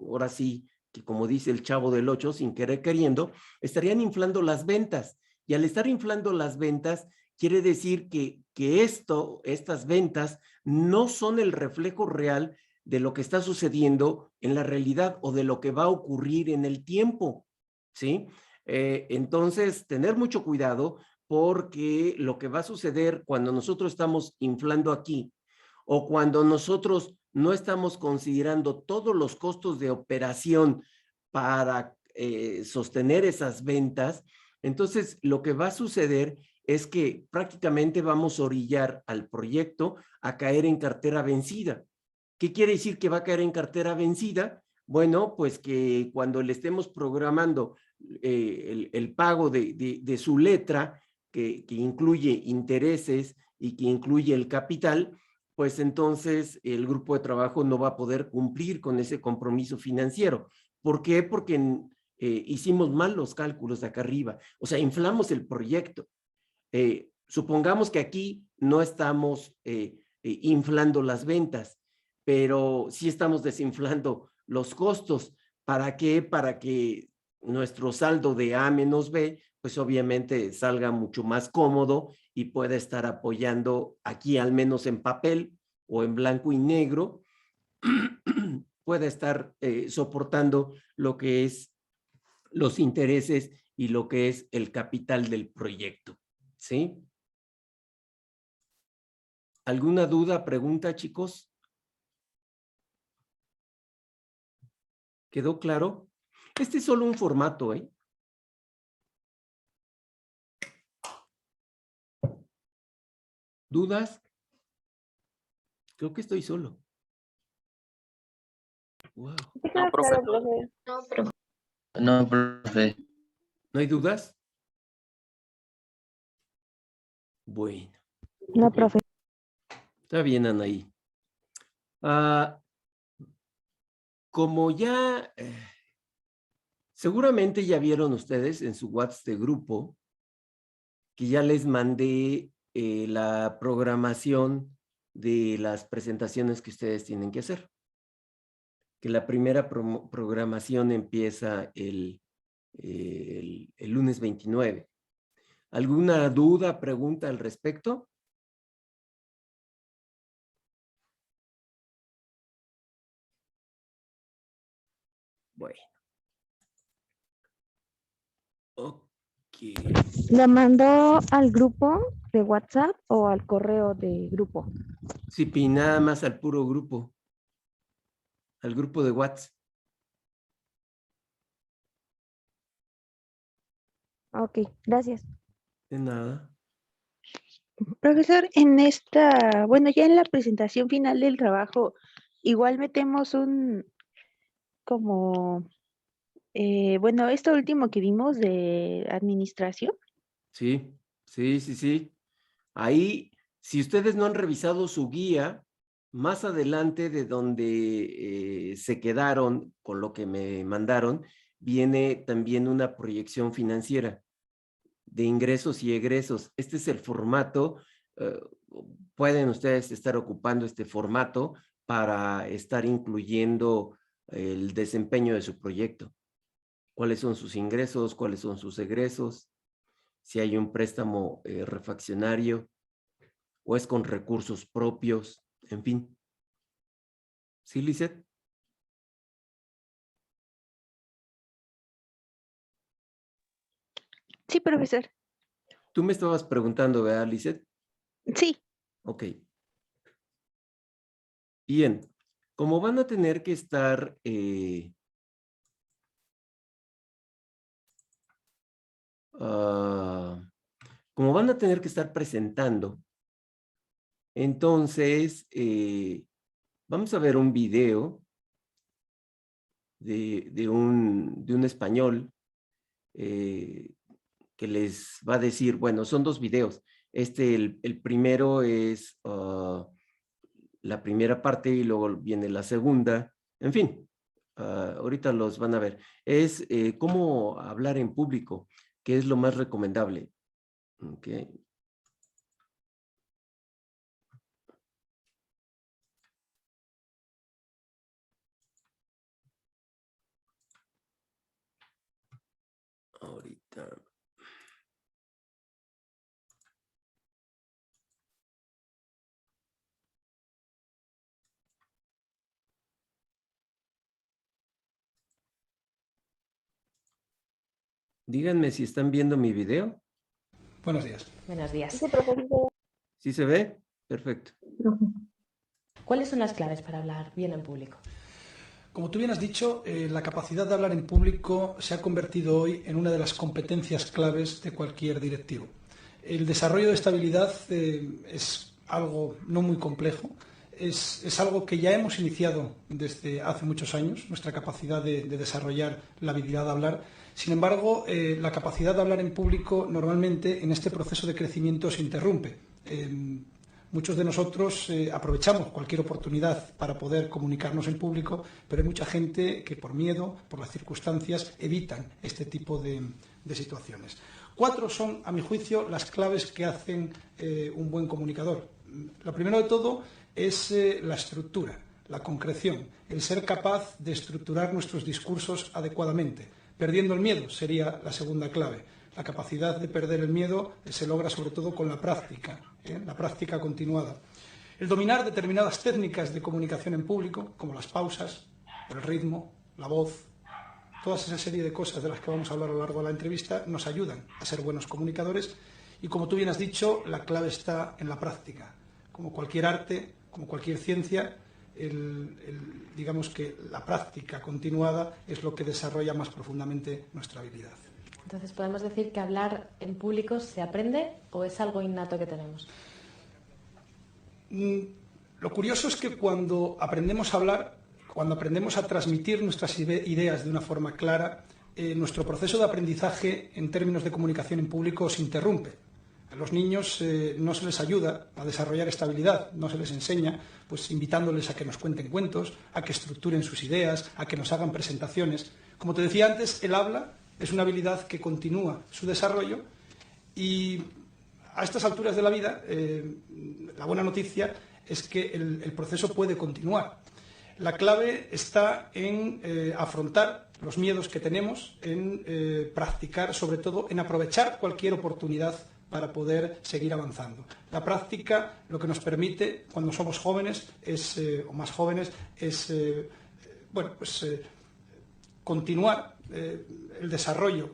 ahora sí, que como dice el Chavo del 8, sin querer queriendo, estarían inflando las ventas. Y al estar inflando las ventas, quiere decir que estas ventas no son el reflejo real de lo que está sucediendo en la realidad o de lo que va a ocurrir en el tiempo, ¿sí? Entonces, tener mucho cuidado, porque lo que va a suceder cuando nosotros estamos inflando aquí o cuando nosotros no estamos considerando todos los costos de operación para sostener esas ventas, entonces lo que va a suceder es que prácticamente vamos a orillar al proyecto a caer en cartera vencida. ¿Qué quiere decir que va a caer en cartera vencida? Bueno, pues que cuando le estemos programando el pago de su letra, que incluye intereses y que incluye el capital, pues entonces el grupo de trabajo no va a poder cumplir con ese compromiso financiero. ¿Por qué? Porque hicimos mal los cálculos de acá arriba, o sea, inflamos el proyecto. Supongamos que aquí no estamos inflando las ventas, pero sí estamos desinflando los costos. ¿Para qué? Para que nuestro saldo de A menos B, pues obviamente salga mucho más cómodo y pueda estar apoyando aquí, al menos en papel o en blanco y negro, pueda estar soportando lo que es los intereses y lo que es el capital del proyecto. ¿Sí? ¿Alguna duda, pregunta, chicos? ¿Quedó claro? Este es solo un formato, ¿eh? ¿Dudas? Creo que estoy solo. Wow. No, claro, profe. No, profe. ¿No hay dudas? Bueno. No, profe. Está bien, Anaí. Como ya, seguramente ya vieron ustedes en su WhatsApp de grupo que ya les mandé la programación de las presentaciones que ustedes tienen que hacer. Que la primera programación empieza el lunes 29. ¿Alguna duda, pregunta al respecto? Bueno. Ok. ¿La mandó al grupo de WhatsApp o al correo de grupo? Sí, pi, nada más al puro grupo. Al grupo de WhatsApp. Ok, gracias. De nada. Profesor, en esta, bueno, ya en la presentación final del trabajo, igual metemos como, bueno, esto último que vimos de administración. Sí, sí, sí, sí. Ahí, si ustedes no han revisado su guía, más adelante de donde se quedaron con lo que me mandaron, viene también una proyección financiera de ingresos y egresos. Este es el formato. Pueden ustedes estar ocupando este formato para estar incluyendo el desempeño de su proyecto. ¿Cuáles son sus ingresos? ¿Cuáles son sus egresos? Si hay un préstamo refaccionario o es con recursos propios, en fin. ¿Sí, Lisette? Sí, profesor. Tú me estabas preguntando, ¿verdad, Lisette? Sí. Ok. Bien, como van a tener que estar como van a tener que estar presentando, entonces vamos a ver un video de un español que les va a decir, bueno, son dos videos. El primero es la primera parte y luego viene la segunda. En fin, ahorita los van a ver. Es cómo hablar en público, que es lo más recomendable. Okay. Ahorita. Díganme si están viendo mi video. Buenos días. Buenos días. Sí, profesor. ¿Sí se ve? Perfecto. ¿Cuáles son las claves para hablar bien en público? Como tú bien has dicho, la capacidad de hablar en público se ha convertido hoy en una de las competencias claves de cualquier directivo. El desarrollo de esta habilidad es algo no muy complejo. Es algo que ya hemos iniciado desde hace muchos años, nuestra capacidad de desarrollar la habilidad de hablar. Sin embargo, la capacidad de hablar en público normalmente en este proceso de crecimiento se interrumpe. Muchos de nosotros aprovechamos cualquier oportunidad para poder comunicarnos en público, pero hay mucha gente que por miedo, por las circunstancias, evitan este tipo de situaciones. 4 son, a mi juicio, las claves que hacen un buen comunicador. Lo primero de todo es la estructura, la concreción, el ser capaz de estructurar nuestros discursos adecuadamente. Perdiendo el miedo sería la segunda clave. La capacidad de perder el miedo se logra sobre todo con la práctica continuada. El dominar determinadas técnicas de comunicación en público, como las pausas, el ritmo, la voz, toda esa serie de cosas de las que vamos a hablar a lo largo de la entrevista nos ayudan a ser buenos comunicadores y, como tú bien has dicho, la clave está en la práctica. Como cualquier arte, como cualquier ciencia, digamos que la práctica continuada es lo que desarrolla más profundamente nuestra habilidad. Entonces, ¿podemos decir que hablar en público se aprende o es algo innato que tenemos? Lo curioso es que cuando aprendemos a hablar, cuando aprendemos a transmitir nuestras ideas de una forma clara, nuestro proceso de aprendizaje en términos de comunicación en público se interrumpe. A los niños no se les ayuda a desarrollar esta habilidad, no se les enseña, pues invitándoles a que nos cuenten cuentos, a que estructuren sus ideas, a que nos hagan presentaciones. Como te decía antes, el habla es una habilidad que continúa su desarrollo y a estas alturas de la vida la buena noticia es que el proceso puede continuar. La clave está en afrontar los miedos que tenemos, en practicar, sobre todo en aprovechar cualquier oportunidad para poder seguir avanzando. La práctica lo que nos permite, cuando somos jóvenes o más jóvenes, es continuar el desarrollo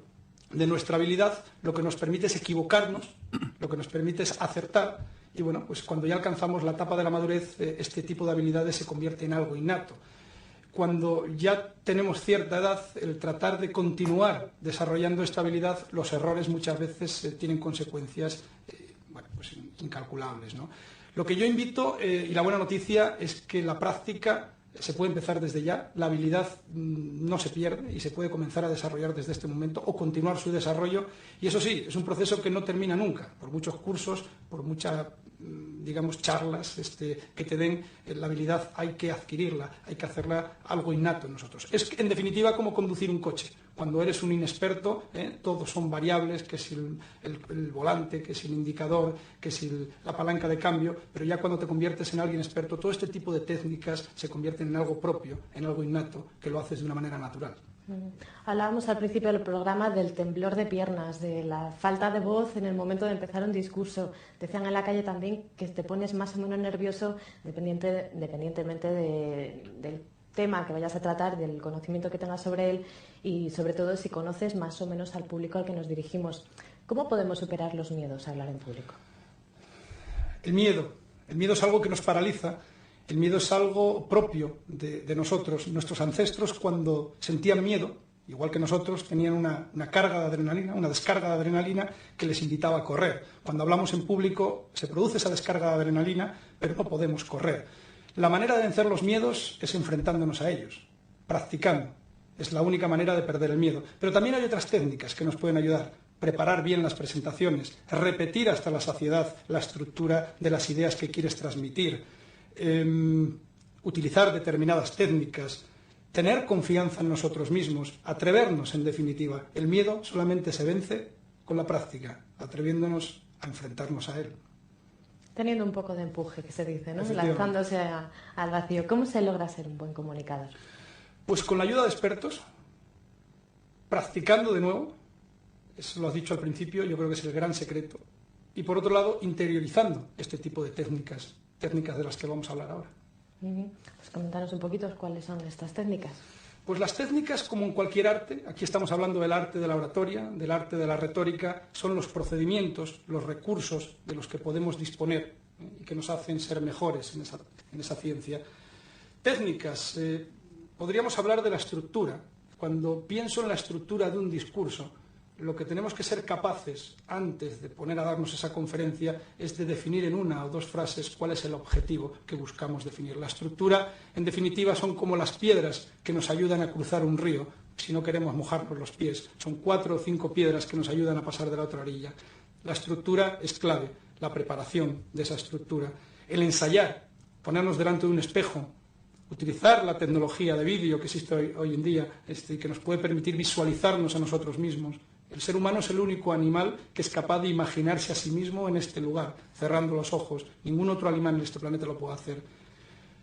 de nuestra habilidad. Lo que nos permite es equivocarnos, lo que nos permite es acertar y bueno, pues cuando ya alcanzamos la etapa de la madurez, este tipo de habilidades se convierte en algo innato. Cuando ya tenemos cierta edad, el tratar de continuar desarrollando esta habilidad, los errores muchas veces tienen consecuencias incalculables, ¿no? Lo que yo invito, y la buena noticia, es que la práctica se puede empezar desde ya, la habilidad no se pierde y se puede comenzar a desarrollar desde este momento o continuar su desarrollo. Y eso sí, es un proceso que no termina nunca, por muchos cursos, por muchas charlas que te den la habilidad, hay que adquirirla, hay que hacerla algo innato en nosotros. Es en definitiva como conducir un coche. Cuando eres un inexperto, todos son variables, que si el volante, que si el indicador, que si la palanca de cambio, pero ya cuando te conviertes en alguien experto, todo este tipo de técnicas se convierten en algo propio, en algo innato, que lo haces de una manera natural. Hablábamos al principio del programa del temblor de piernas, de la falta de voz en el momento de empezar un discurso. Decían en la calle también que te pones más o menos nervioso independientemente del tema que vayas a tratar, del conocimiento que tengas sobre él y sobre todo si conoces más o menos al público al que nos dirigimos. ¿Cómo podemos superar los miedos a hablar en público? El miedo es algo que nos paraliza. El miedo es algo propio de nosotros. Nuestros ancestros, cuando sentían miedo, igual que nosotros, tenían una carga de adrenalina, una descarga de adrenalina que les invitaba a correr. Cuando hablamos en público se produce esa descarga de adrenalina, pero no podemos correr. La manera de vencer los miedos es enfrentándonos a ellos, practicando. Es la única manera de perder el miedo. Pero también hay otras técnicas que nos pueden ayudar. Preparar bien las presentaciones, repetir hasta la saciedad la estructura de las ideas que quieres transmitir. Utilizar determinadas técnicas, tener confianza en nosotros mismos, atrevernos en definitiva. El miedo solamente se vence con la práctica, atreviéndonos a enfrentarnos a él. Teniendo un poco de empuje, que se dice, ¿no? Lanzándose al vacío. ¿Cómo se logra ser un buen comunicador? Pues con la ayuda de expertos, practicando de nuevo, eso lo has dicho al principio, yo creo que es el gran secreto. Y por otro lado, interiorizando este tipo de técnicas de las que vamos a hablar ahora. Pues coméntanos un poquito cuáles son estas técnicas. Pues las técnicas, como en cualquier arte, aquí estamos hablando del arte de la oratoria, del arte de la retórica, son los procedimientos, los recursos de los que podemos disponer y que nos hacen ser mejores en esa ciencia. Técnicas, podríamos hablar de la estructura. Cuando pienso en la estructura de un discurso, lo que tenemos que ser capaces, antes de poner a darnos esa conferencia, es de definir en una o dos frases cuál es el objetivo que buscamos definir. La estructura, en definitiva, son como las piedras que nos ayudan a cruzar un río, si no queremos mojarnos los pies. Son 4 o 5 piedras que nos ayudan a pasar de la otra orilla. La estructura es clave, la preparación de esa estructura. El ensayar, ponernos delante de un espejo, utilizar la tecnología de vídeo que existe hoy en día y que nos puede permitir visualizarnos a nosotros mismos. El ser humano es el único animal que es capaz de imaginarse a sí mismo en este lugar, cerrando los ojos. Ningún otro animal en este planeta lo puede hacer.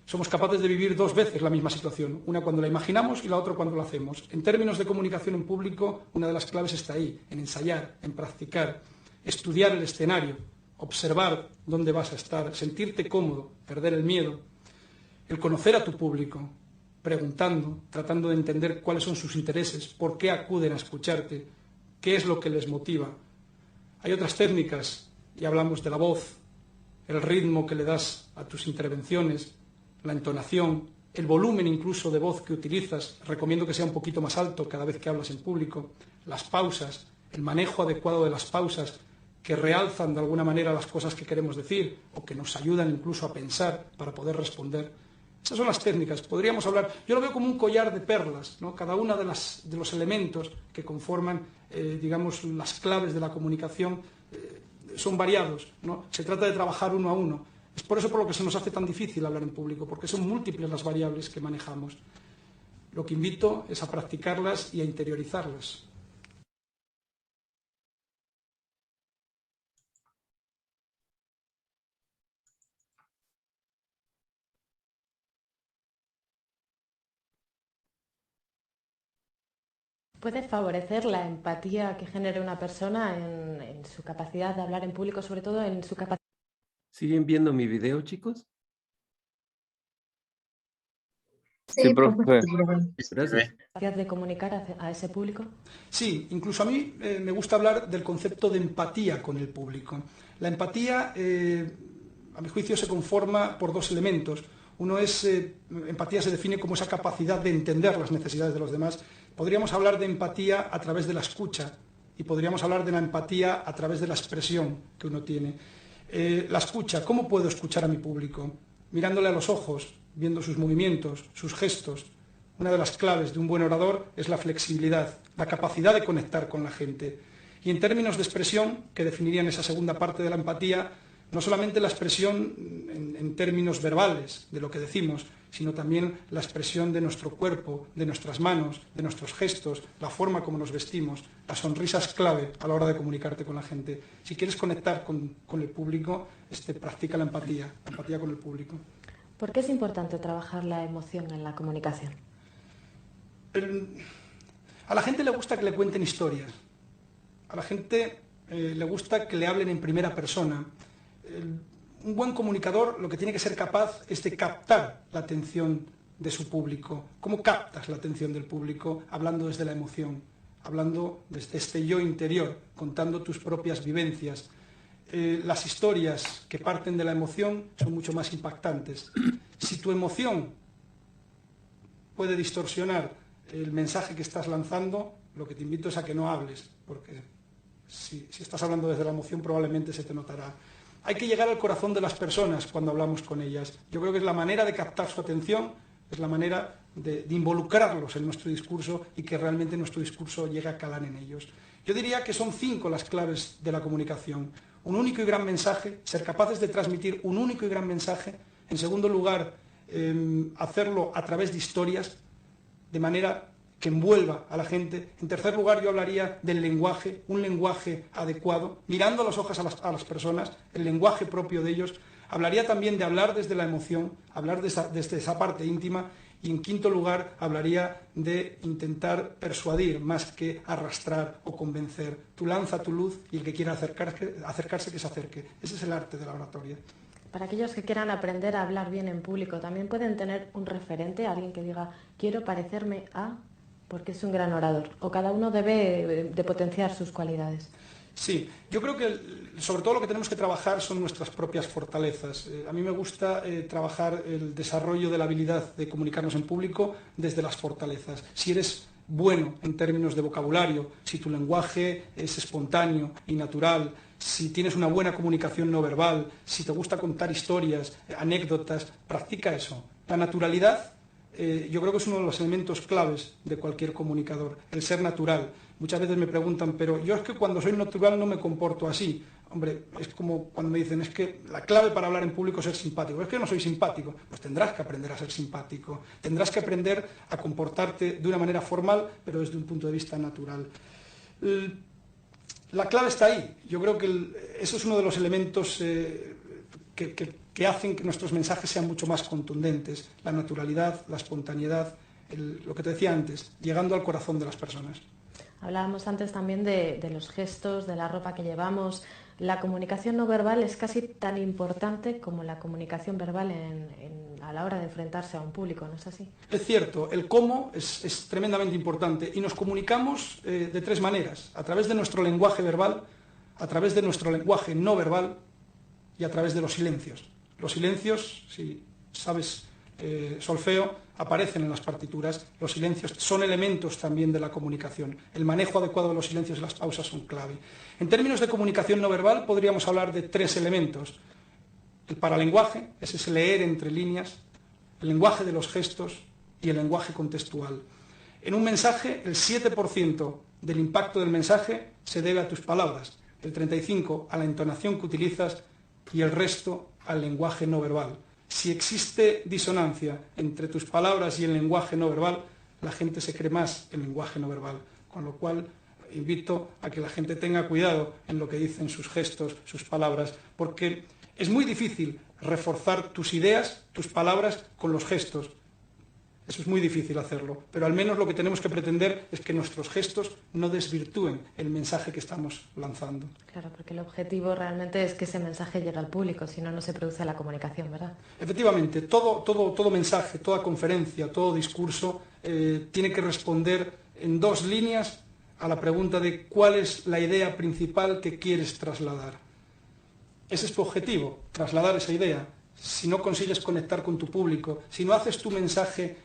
Somos capaces de vivir 2 veces la misma situación, una cuando la imaginamos y la otra cuando la hacemos. En términos de comunicación en público, una de las claves está ahí, en ensayar, en practicar, estudiar el escenario, observar dónde vas a estar, sentirte cómodo, perder el miedo, el conocer a tu público, preguntando, tratando de entender cuáles son sus intereses, por qué acuden a escucharte, qué es lo que les motiva. Hay otras técnicas, y hablamos de la voz, el ritmo que le das a tus intervenciones, la entonación, el volumen incluso de voz que utilizas. Recomiendo que sea un poquito más alto cada vez que hablas en público. Las pausas, el manejo adecuado de las pausas que realzan de alguna manera las cosas que queremos decir o que nos ayudan incluso a pensar para poder responder. Esas son las técnicas. Podríamos hablar, yo lo veo como un collar de perlas, ¿no? Cada una de los elementos que conforman, digamos, las claves de la comunicación son variados, ¿no? Se trata de trabajar uno a uno. Es por eso por lo que se nos hace tan difícil hablar en público, porque son múltiples las variables que manejamos. Lo que invito es a practicarlas y a interiorizarlas. ¿Puede favorecer la empatía que genere una persona en su capacidad de hablar en público, sobre todo en su capacidad? ¿Siguen viendo mi video, chicos? Sí, profe. Gracias. de comunicar a ese público? Sí, incluso a mí me gusta hablar del concepto de empatía con el público. La empatía, a mi juicio, se conforma por 2 elementos. Uno es, empatía se define como esa capacidad de entender las necesidades de los demás. Podríamos hablar de empatía a través de la escucha y podríamos hablar de la empatía a través de la expresión que uno tiene. La escucha, ¿cómo puedo escuchar a mi público? Mirándole a los ojos, viendo sus movimientos, sus gestos. Una de las claves de un buen orador es la flexibilidad, la capacidad de conectar con la gente. Y en términos de expresión, que definirían esa segunda parte de la empatía, no solamente la expresión en términos verbales de lo que decimos, sino también la expresión de nuestro cuerpo, de nuestras manos, de nuestros gestos, la forma como nos vestimos. La sonrisa es clave a la hora de comunicarte con la gente. Si quieres conectar con el público, practica la empatía con el público. ¿Por qué es importante trabajar la emoción en la comunicación? A la gente le gusta que le cuenten historias. A la gente le gusta que le hablen en primera persona. Un buen comunicador lo que tiene que ser capaz es de captar la atención de su público. ¿Cómo captas la atención del público? Hablando desde la emoción, hablando desde este yo interior, contando tus propias vivencias. Las historias que parten de la emoción son mucho más impactantes. Si tu emoción puede distorsionar el mensaje que estás lanzando, lo que te invito es a que no hables, porque si estás hablando desde la emoción probablemente se te notará. Hay que llegar al corazón de las personas cuando hablamos con ellas. Yo creo que es la manera de captar su atención, es la manera de involucrarlos en nuestro discurso y que realmente nuestro discurso llegue a calar en ellos. Yo diría que son 5 las claves de la comunicación. Un único y gran mensaje, ser capaces de transmitir un único y gran mensaje. En segundo lugar, hacerlo a través de historias, de manera que envuelva a la gente. En tercer lugar, yo hablaría del lenguaje, un lenguaje adecuado, mirando a los ojos a las personas, el lenguaje propio de ellos. Hablaría también de hablar desde la emoción, hablar desde esa parte íntima. Y en quinto lugar, hablaría de intentar persuadir más que arrastrar o convencer. Tú lanza tu luz y el que quiera acercarse que se acerque. Ese es el arte de la oratoria. Para aquellos que quieran aprender a hablar bien en público, también pueden tener un referente, alguien que diga, quiero parecerme a, porque es un gran orador. O cada uno debe de potenciar sus cualidades. Sí, yo creo que sobre todo lo que tenemos que trabajar son nuestras propias fortalezas. A mí me gusta trabajar el desarrollo de la habilidad de comunicarnos en público desde las fortalezas. Si eres bueno en términos de vocabulario, si tu lenguaje es espontáneo y natural, si tienes una buena comunicación no verbal, si te gusta contar historias, anécdotas, practica eso. La naturalidad, yo creo que es uno de los elementos claves de cualquier comunicador, el ser natural. Muchas veces me preguntan, pero yo es que cuando soy natural no me comporto así. Hombre, es como cuando me dicen, es que la clave para hablar en público es ser simpático. Es que yo no soy simpático. Pues tendrás que aprender a ser simpático. Tendrás que aprender a comportarte de una manera formal, pero desde un punto de vista natural. La clave está ahí. Yo creo que eso es uno de los elementos que hacen que nuestros mensajes sean mucho más contundentes. La naturalidad, la espontaneidad, lo que te decía antes, llegando al corazón de las personas. Hablábamos antes también de los gestos, de la ropa que llevamos. La comunicación no verbal es casi tan importante como la comunicación verbal a la hora de enfrentarse a un público, ¿no es así? Es cierto, el cómo es tremendamente importante y nos comunicamos de tres maneras: a través de nuestro lenguaje verbal, a través de nuestro lenguaje no verbal y a través de los silencios. Los silencios, si sabes solfeo, aparecen en las partituras. Los silencios son elementos también de la comunicación. El manejo adecuado de los silencios y las pausas son clave. En términos de comunicación no verbal podríamos hablar de tres elementos. El paralenguaje, ese es leer entre líneas, el lenguaje de los gestos y el lenguaje contextual. En un mensaje, el 7% del impacto del mensaje se debe a tus palabras, el 35% a la entonación que utilizas y el resto al lenguaje no verbal. Si existe disonancia entre tus palabras y el lenguaje no verbal, la gente se cree más el lenguaje no verbal, con lo cual invito a que la gente tenga cuidado en lo que dicen sus gestos, sus palabras, porque es muy difícil reforzar tus ideas, tus palabras con los gestos. Eso es muy difícil hacerlo, pero al menos lo que tenemos que pretender es que nuestros gestos no desvirtúen el mensaje que estamos lanzando. Claro, porque el objetivo realmente es que ese mensaje llegue al público, si no, no se produce la comunicación, ¿verdad? Efectivamente, todo mensaje, toda conferencia, todo discurso tiene que responder en dos líneas a la pregunta de cuál es la idea principal que quieres trasladar. Ese es tu objetivo, trasladar esa idea. Si no consigues conectar con tu público, si no haces tu mensaje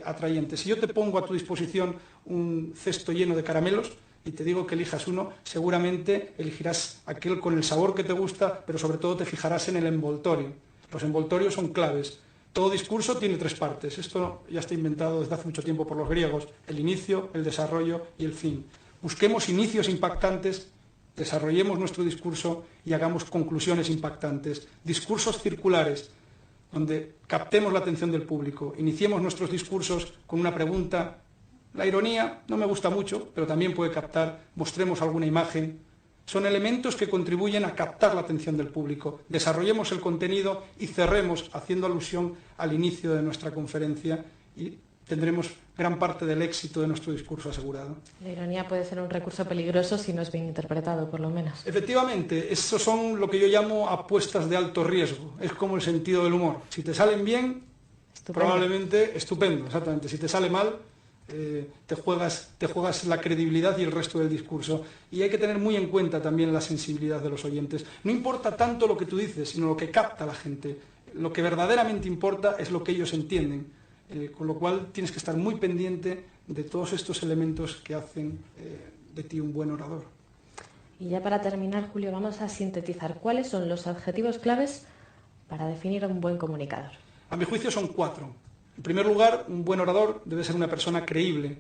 atrayente. Si yo te pongo a tu disposición un cesto lleno de caramelos y te digo que elijas uno, seguramente elegirás aquel con el sabor que te gusta, pero sobre todo te fijarás en el envoltorio. Los envoltorios son claves. Todo discurso tiene tres partes. Esto ya está inventado desde hace mucho tiempo por los griegos: el inicio, el desarrollo y el fin. Busquemos inicios impactantes, desarrollemos nuestro discurso y hagamos conclusiones impactantes. Discursos circulares, donde captemos la atención del público. Iniciemos nuestros discursos con una pregunta. La ironía no me gusta mucho, pero también puede captar. Mostremos alguna imagen. Son elementos que contribuyen a captar la atención del público. Desarrollemos el contenido y cerremos haciendo alusión al inicio de nuestra conferencia y tendremos gran parte del éxito de nuestro discurso asegurado. La ironía puede ser un recurso peligroso si no es bien interpretado, por lo menos. Efectivamente, esos son lo que yo llamo apuestas de alto riesgo. Es como el sentido del humor. Si te salen bien, probablemente estupendo, exactamente. Si te sale mal, te juegas la credibilidad y el resto del discurso. Y hay que tener muy en cuenta también la sensibilidad de los oyentes. No importa tanto lo que tú dices, sino lo que capta la gente. Lo que verdaderamente importa es lo que ellos entienden. Con lo cual tienes que estar muy pendiente de todos estos elementos que hacen de ti un buen orador. Y ya para terminar, Julio, vamos a sintetizar cuáles son los adjetivos claves para definir a un buen comunicador. A mi juicio son 4. En primer lugar, un buen orador debe ser una persona creíble,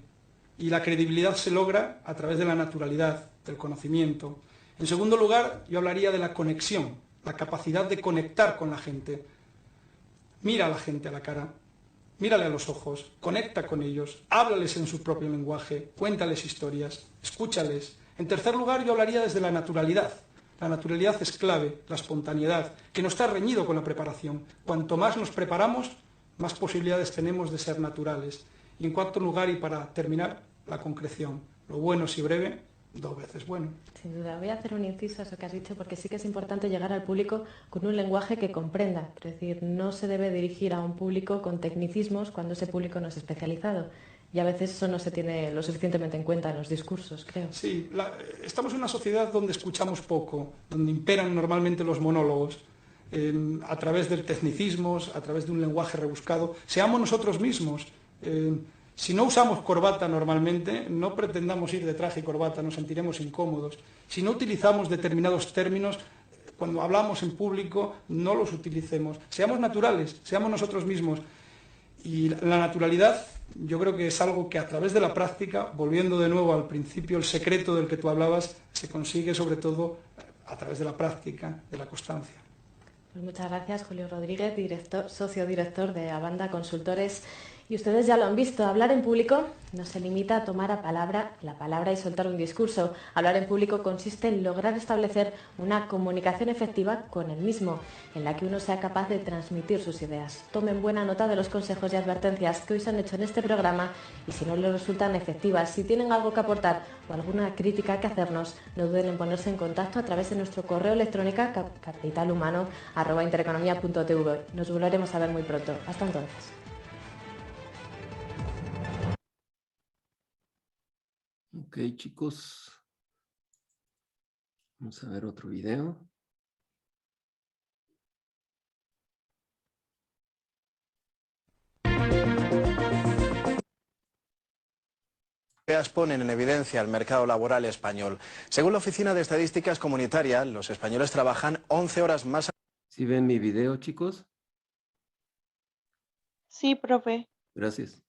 y la credibilidad se logra a través de la naturalidad, del conocimiento. En segundo lugar, yo hablaría de la conexión, la capacidad de conectar con la gente. Mira a la gente a la cara. Mírale a los ojos, conecta con ellos, háblales en su propio lenguaje, cuéntales historias, escúchales. En tercer lugar, yo hablaría desde la naturalidad. La naturalidad es clave, la espontaneidad, que no está reñido con la preparación. Cuanto más nos preparamos, más posibilidades tenemos de ser naturales. Y en cuarto lugar, y para terminar, la concreción. Lo bueno, si breve, 2 veces bueno. Sin duda. Voy a hacer un inciso a eso que has dicho, porque sí que es importante llegar al público con un lenguaje que comprenda. Es decir, no se debe dirigir a un público con tecnicismos cuando ese público no es especializado. Y a veces eso no se tiene lo suficientemente en cuenta en los discursos, creo. Sí, estamos en una sociedad donde escuchamos poco, donde imperan normalmente los monólogos, a través de tecnicismos, a través de un lenguaje rebuscado. Seamos nosotros mismos. Si no usamos corbata normalmente, no pretendamos ir de traje y corbata, nos sentiremos incómodos. Si no utilizamos determinados términos, cuando hablamos en público, no los utilicemos. Seamos naturales, seamos nosotros mismos. Y la naturalidad, yo creo que es algo que a través de la práctica, volviendo de nuevo al principio, el secreto del que tú hablabas, se consigue sobre todo a través de la práctica, de la constancia. Pues muchas gracias, Julio Rodríguez, socio director de Abanda Consultores. Y ustedes ya lo han visto, hablar en público no se limita a tomar la palabra y soltar un discurso. Hablar en público consiste en lograr establecer una comunicación efectiva con el mismo, en la que uno sea capaz de transmitir sus ideas. Tomen buena nota de los consejos y advertencias que hoy se han hecho en este programa y si no les resultan efectivas, si tienen algo que aportar o alguna crítica que hacernos, no duden en ponerse en contacto a través de nuestro correo electrónico capitalhumano@intereconomia.tv. Nos volveremos a ver muy pronto. Hasta entonces. Ok, chicos. Vamos a ver otro video. Ponen en evidencia el mercado laboral español. Según la Oficina de Estadísticas Comunitaria, los españoles trabajan 11 horas más. ¿Sí ven mi video, chicos? Sí, profe. Gracias.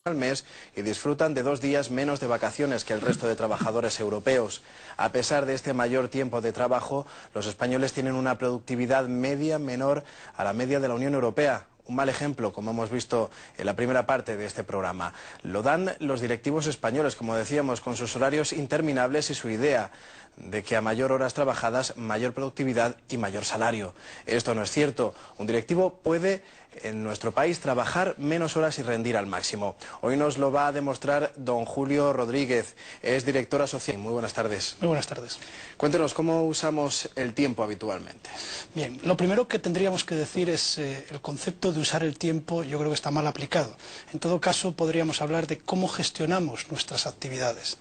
Al mes y disfrutan de 2 días menos de vacaciones que el resto de trabajadores europeos. A pesar de este mayor tiempo de trabajo, los españoles tienen una productividad media menor a la media de la Unión Europea. Un mal ejemplo, como hemos visto en la primera parte de este programa. Lo dan los directivos españoles, como decíamos, con sus horarios interminables y su idea de que a mayor horas trabajadas, mayor productividad y mayor salario. Esto no es cierto. Un directivo puede, en nuestro país, trabajar menos horas y rendir al máximo. Hoy nos lo va a demostrar don Julio Rodríguez, es director asociado. Muy buenas tardes. Muy buenas tardes. Cuéntenos, ¿cómo usamos el tiempo habitualmente? Bien, lo primero que tendríamos que decir es el concepto de usar el tiempo, yo creo que está mal aplicado. En todo caso, podríamos hablar de cómo gestionamos nuestras actividades.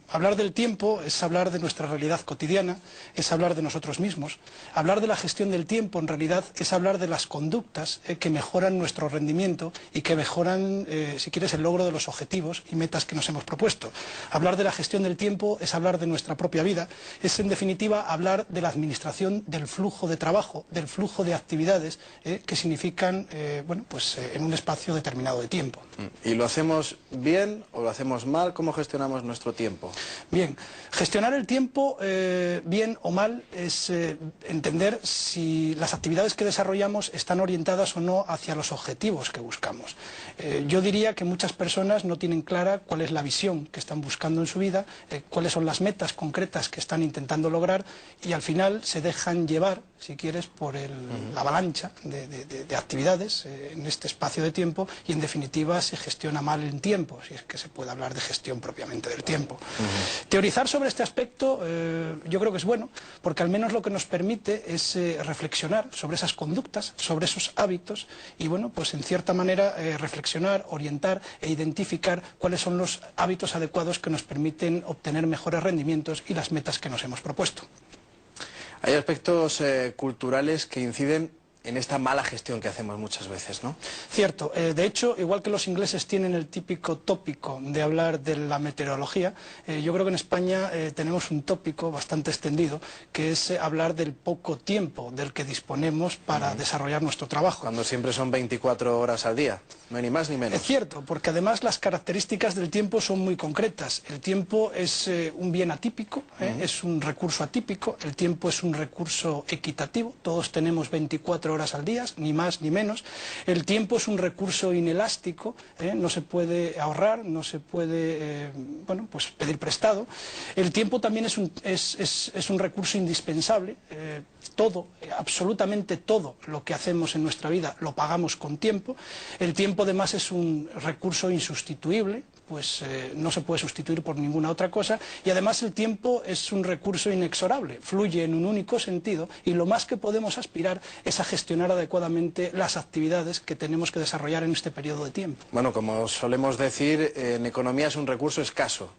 Hablar del tiempo es hablar de nuestra realidad cotidiana, es hablar de nosotros mismos. Hablar de la gestión del tiempo, en realidad, es hablar de las conductas que mejoran nuestro rendimiento y que mejoran, si quieres, el logro de los objetivos y metas que nos hemos propuesto. Hablar de la gestión del tiempo es hablar de nuestra propia vida, es en definitiva hablar de la administración del flujo de trabajo, del flujo de actividades que significan, en un espacio determinado de tiempo. ¿Y lo hacemos bien o lo hacemos mal? ¿Cómo gestionamos nuestro tiempo? Bien, gestionar el tiempo bien o mal es entender si las actividades que desarrollamos están orientadas o no hacia los objetivos que buscamos. Yo diría que muchas personas no tienen clara cuál es la visión que están buscando en su vida, cuáles son las metas concretas que están intentando lograr y al final se dejan llevar, si quieres, por la avalancha de actividades en este espacio de tiempo y en definitiva se gestiona mal el tiempo, si es que se puede hablar de gestión propiamente del tiempo. Teorizar sobre este aspecto yo creo que es bueno porque al menos lo que nos permite es reflexionar sobre esas conductas, sobre esos hábitos y pues en cierta manera reflexionar, orientar e identificar cuáles son los hábitos adecuados que nos permiten obtener mejores rendimientos y las metas que nos hemos propuesto. Hay aspectos culturales que inciden en esta mala gestión que hacemos muchas veces, ¿no? Cierto. De hecho, igual que los ingleses tienen el típico tópico de hablar de la meteorología, yo creo que en España tenemos un tópico bastante extendido, que es hablar del poco tiempo del que disponemos para desarrollar nuestro trabajo. Cuando siempre son 24 horas al día, no hay ni más ni menos. Es cierto, porque además las características del tiempo son muy concretas. El tiempo es un bien atípico, es un recurso atípico, el tiempo es un recurso equitativo, todos tenemos 24 horas al día, ni más ni menos. El tiempo es un recurso inelástico, no se puede ahorrar, no se puede pedir prestado. El tiempo también es un recurso indispensable. Absolutamente todo lo que hacemos en nuestra vida lo pagamos con tiempo. El tiempo además es un recurso insustituible, no se puede sustituir por ninguna otra cosa y además el tiempo es un recurso inexorable, fluye en un único sentido y lo más que podemos aspirar es a gestionar adecuadamente las actividades que tenemos que desarrollar en este periodo de tiempo. Bueno, como solemos decir, en economía es un recurso escaso.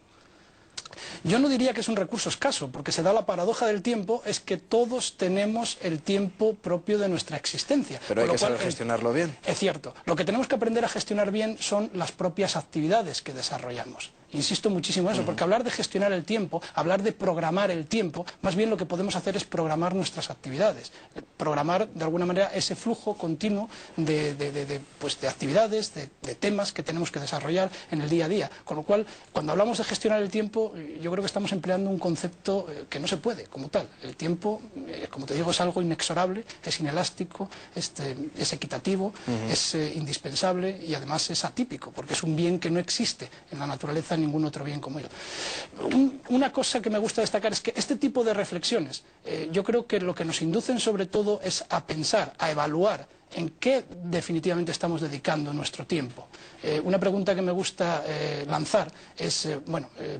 Yo no diría que es un recurso escaso, porque se da la paradoja del tiempo, es que todos tenemos el tiempo propio de nuestra existencia. Pero hay que saber gestionarlo bien. Es cierto. Lo que tenemos que aprender a gestionar bien son las propias actividades que desarrollamos. Insisto muchísimo en eso, porque hablar de gestionar el tiempo, hablar de programar el tiempo, más bien lo que podemos hacer es programar nuestras actividades. Programar, de alguna manera, ese flujo continuo de actividades, de temas que tenemos que desarrollar en el día a día. Con lo cual, cuando hablamos de gestionar el tiempo, yo creo que estamos empleando un concepto que no se puede, como tal. El tiempo, como te digo, es algo inexorable, es inelástico, es equitativo, es indispensable y además es atípico, porque es un bien que no existe en la naturaleza ningún otro bien como ello. Una cosa que me gusta destacar es que este tipo de reflexiones, yo creo que lo que nos inducen sobre todo es a pensar, a evaluar en qué definitivamente estamos dedicando nuestro tiempo. Una pregunta que me gusta lanzar es,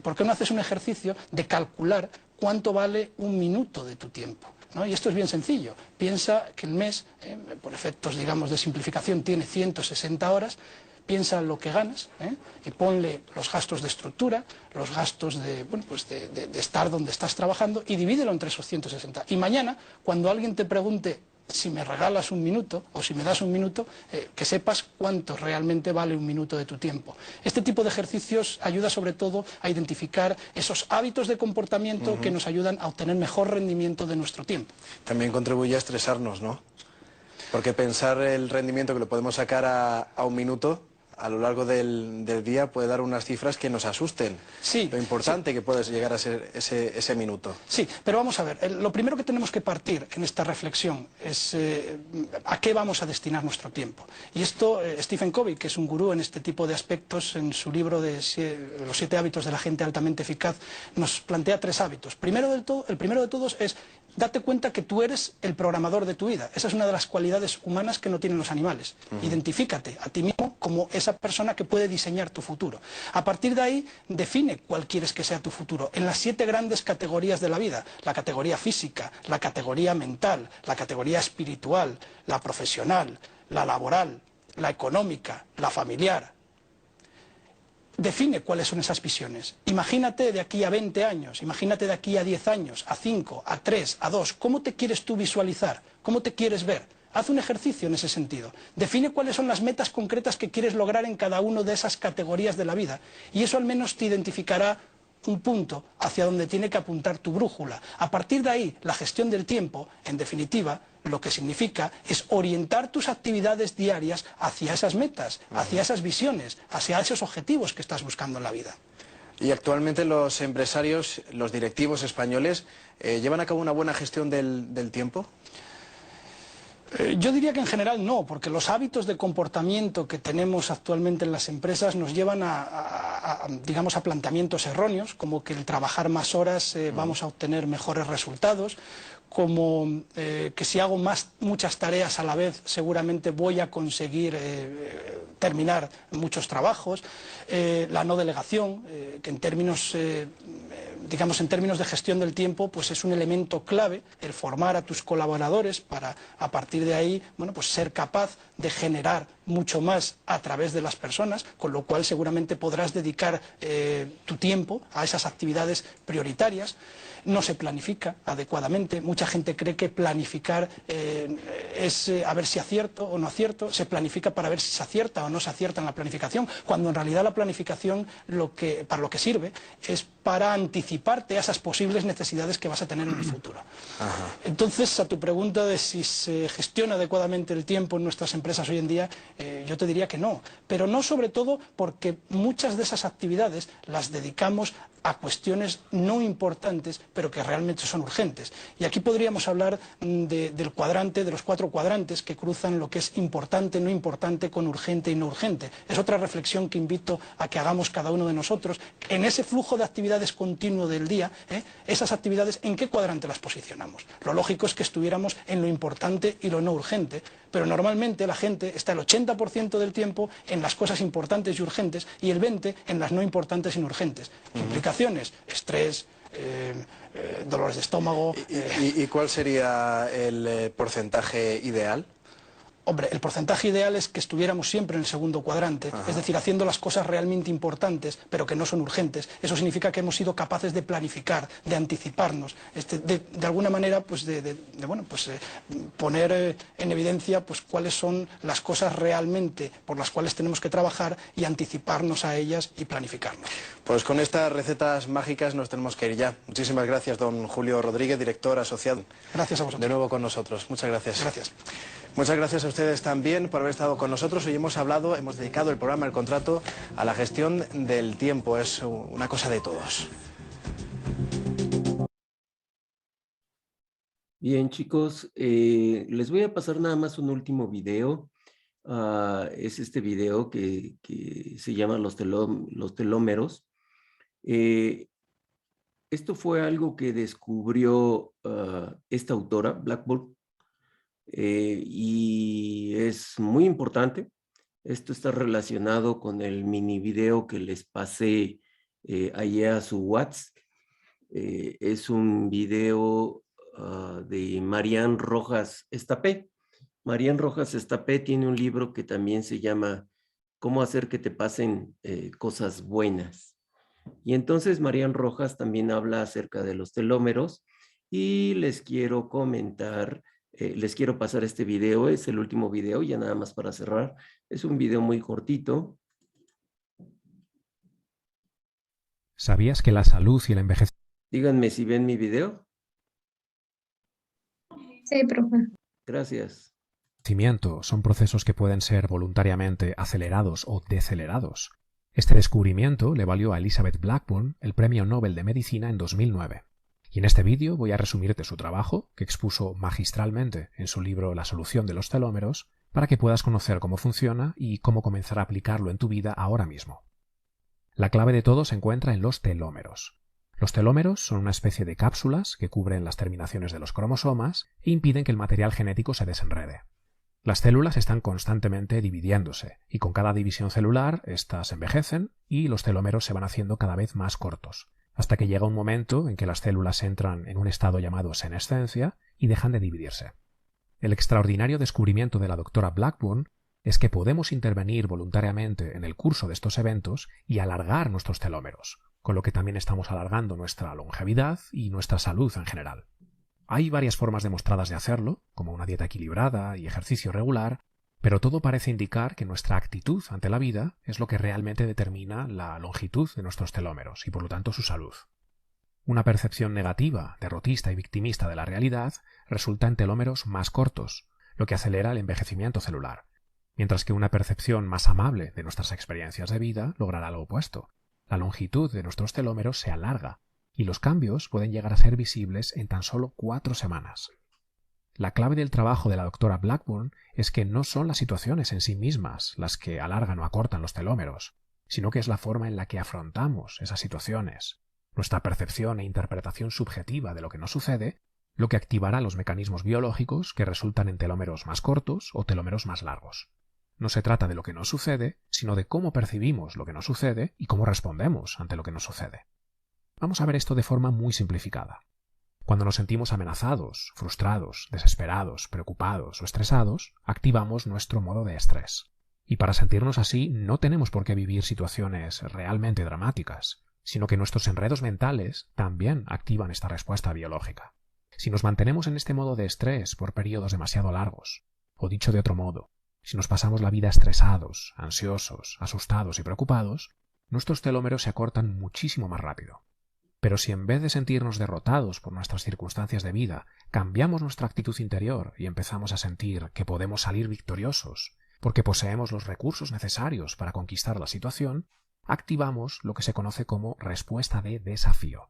¿por qué no haces un ejercicio de calcular cuánto vale un minuto de tu tiempo? ¿No? Y esto es bien sencillo. Piensa que el mes, por efectos, digamos, de simplificación, tiene 160 horas. Piensa lo que ganas, y ponle los gastos de estructura, los gastos de estar donde estás trabajando y divídelo entre esos 160. Y mañana, cuando alguien te pregunte si me regalas un minuto o si me das un minuto, que sepas cuánto realmente vale un minuto de tu tiempo. Este tipo de ejercicios ayuda sobre todo a identificar esos hábitos de comportamiento que nos ayudan a obtener mejor rendimiento de nuestro tiempo. También contribuye a estresarnos, ¿no? Porque pensar el rendimiento que lo podemos sacar a un minuto a lo largo del día puede dar unas cifras que nos asusten. Sí, lo importante que puede llegar a ser ese minuto. Sí, pero vamos a ver, lo primero que tenemos que partir en esta reflexión es a qué vamos a destinar nuestro tiempo. Y esto, Stephen Covey, que es un gurú en este tipo de aspectos, en su libro de los 7 hábitos de la gente altamente eficaz, nos plantea 3 hábitos. El primero de todos es: date cuenta que tú eres el programador de tu vida. Esa es una de las cualidades humanas que no tienen los animales. Identifícate a ti mismo como esa persona que puede diseñar tu futuro. A partir de ahí, define cuál quieres que sea tu futuro en las 7 grandes categorías de la vida: la categoría física, la categoría mental, la categoría espiritual, la profesional, la laboral, la económica, la familiar. Define cuáles son esas visiones. Imagínate de aquí a 20 años, imagínate de aquí a 10 años, a 5, a 3, a 2. ¿Cómo te quieres tú visualizar? ¿Cómo te quieres ver? Haz un ejercicio en ese sentido. Define cuáles son las metas concretas que quieres lograr en cada una de esas categorías de la vida. Y eso al menos te identificará un punto hacia donde tiene que apuntar tu brújula. A partir de ahí, la gestión del tiempo, en definitiva, lo que significa es orientar tus actividades diarias hacia esas metas, hacia esas visiones, hacia esos objetivos que estás buscando en la vida. Y actualmente los empresarios, los directivos españoles, ¿llevan a cabo una buena gestión del tiempo? Yo diría que en general no, porque los hábitos de comportamiento que tenemos actualmente en las empresas nos llevan digamos, a planteamientos erróneos, como que el trabajar más horas vamos a obtener mejores resultados, como que si hago muchas tareas a la vez seguramente voy a conseguir terminar muchos trabajos, la no delegación, que en términos digamos, en términos de gestión del tiempo, pues es un elemento clave el formar a tus colaboradores para, a partir de ahí, pues ser capaz de generar mucho más a través de las personas, con lo cual seguramente podrás dedicar tu tiempo a esas actividades prioritarias. No se planifica adecuadamente. Mucha gente cree que planificar es a ver si acierto o no acierto. Se planifica para ver si se acierta o no se acierta en la planificación, cuando en realidad la planificación para lo que sirve es para anticiparte a esas posibles necesidades que vas a tener en el futuro. Entonces, a tu pregunta de si se gestiona adecuadamente el tiempo en nuestras empresas hoy en día, yo te diría que no. Pero no sobre todo porque muchas de esas actividades las dedicamos a cuestiones no importantes, pero que realmente son urgentes. Y aquí podríamos hablar del cuadrante, de los 4 cuadrantes que cruzan lo que es importante, no importante, con urgente y no urgente. Es otra reflexión que invito a que hagamos cada uno de nosotros. En ese flujo de actividades continuo del día, esas actividades, ¿en qué cuadrante las posicionamos? Lo lógico es que estuviéramos en lo importante y lo no urgente, pero normalmente la gente está el 80% del tiempo en las cosas importantes y urgentes y el 20% en las no importantes y no urgentes. Implicaciones: estrés, dolores de estómago. ¿Y cuál sería el porcentaje ideal? Hombre, el porcentaje ideal es que estuviéramos siempre en el segundo cuadrante, es decir, haciendo las cosas realmente importantes, pero que no son urgentes. Eso significa que hemos sido capaces de planificar, de anticiparnos, de alguna manera, pues poner en evidencia pues cuáles son las cosas realmente por las cuales tenemos que trabajar y anticiparnos a ellas y planificarnos. Pues con estas recetas mágicas nos tenemos que ir ya. Muchísimas gracias, don Julio Rodríguez, director asociado. Gracias a vosotros. De nuevo con nosotros. Muchas gracias. Gracias. Muchas gracias a ustedes también por haber estado con nosotros. Hoy hemos dedicado el programa El Contrato a la gestión del tiempo. Es una cosa de todos. Bien, chicos, les voy a pasar nada más un último video. Es este video que se llama Los telómeros. Esto fue algo que descubrió esta autora, Blackburn, y es muy importante. Esto está relacionado con el mini video que les pasé ayer a su WhatsApp. Es un video de Marian Rojas Estapé. Marian Rojas Estapé tiene un libro que también se llama Cómo hacer que te pasen cosas buenas. Y entonces Marian Rojas también habla acerca de los telómeros y les quiero comentar, les quiero pasar este video. Es el último video, ya nada más para cerrar. Es un video muy cortito. ¿Sabías que la salud y el envejecimiento... Díganme si ven mi video. Sí, profe. Gracias. Son procesos que pueden ser voluntariamente acelerados o decelerados? Este descubrimiento le valió a Elizabeth Blackburn el Premio Nobel de Medicina en 2009. Y en este vídeo voy a resumirte su trabajo, que expuso magistralmente en su libro La solución de los telómeros, para que puedas conocer cómo funciona y cómo comenzar a aplicarlo en tu vida ahora mismo. La clave de todo se encuentra en los telómeros. Los telómeros son una especie de cápsulas que cubren las terminaciones de los cromosomas e impiden que el material genético se desenrede. Las células están constantemente dividiéndose y con cada división celular éstas envejecen y los telómeros se van haciendo cada vez más cortos, hasta que llega un momento en que las células entran en un estado llamado senescencia y dejan de dividirse. El extraordinario descubrimiento de la doctora Blackburn es que podemos intervenir voluntariamente en el curso de estos eventos y alargar nuestros telómeros, con lo que también estamos alargando nuestra longevidad y nuestra salud en general. Hay varias formas demostradas de hacerlo, como una dieta equilibrada y ejercicio regular, pero todo parece indicar que nuestra actitud ante la vida es lo que realmente determina la longitud de nuestros telómeros y por lo tanto su salud. Una percepción negativa, derrotista y victimista de la realidad resulta en telómeros más cortos, lo que acelera el envejecimiento celular, mientras que una percepción más amable de nuestras experiencias de vida logrará lo opuesto. La longitud de nuestros telómeros se alarga y los cambios pueden llegar a ser visibles en tan solo 4 semanas. La clave del trabajo de la doctora Blackburn es que no son las situaciones en sí mismas las que alargan o acortan los telómeros, sino que es la forma en la que afrontamos esas situaciones, nuestra percepción e interpretación subjetiva de lo que nos sucede, lo que activará los mecanismos biológicos que resultan en telómeros más cortos o telómeros más largos. No se trata de lo que nos sucede, sino de cómo percibimos lo que nos sucede y cómo respondemos ante lo que nos sucede. Vamos a ver esto de forma muy simplificada. Cuando nos sentimos amenazados, frustrados, desesperados, preocupados o estresados, activamos nuestro modo de estrés. Y para sentirnos así no tenemos por qué vivir situaciones realmente dramáticas, sino que nuestros enredos mentales también activan esta respuesta biológica. Si nos mantenemos en este modo de estrés por periodos demasiado largos, o dicho de otro modo, si nos pasamos la vida estresados, ansiosos, asustados y preocupados, nuestros telómeros se acortan muchísimo más rápido. Pero si en vez de sentirnos derrotados por nuestras circunstancias de vida, cambiamos nuestra actitud interior y empezamos a sentir que podemos salir victoriosos, porque poseemos los recursos necesarios para conquistar la situación, activamos lo que se conoce como respuesta de desafío.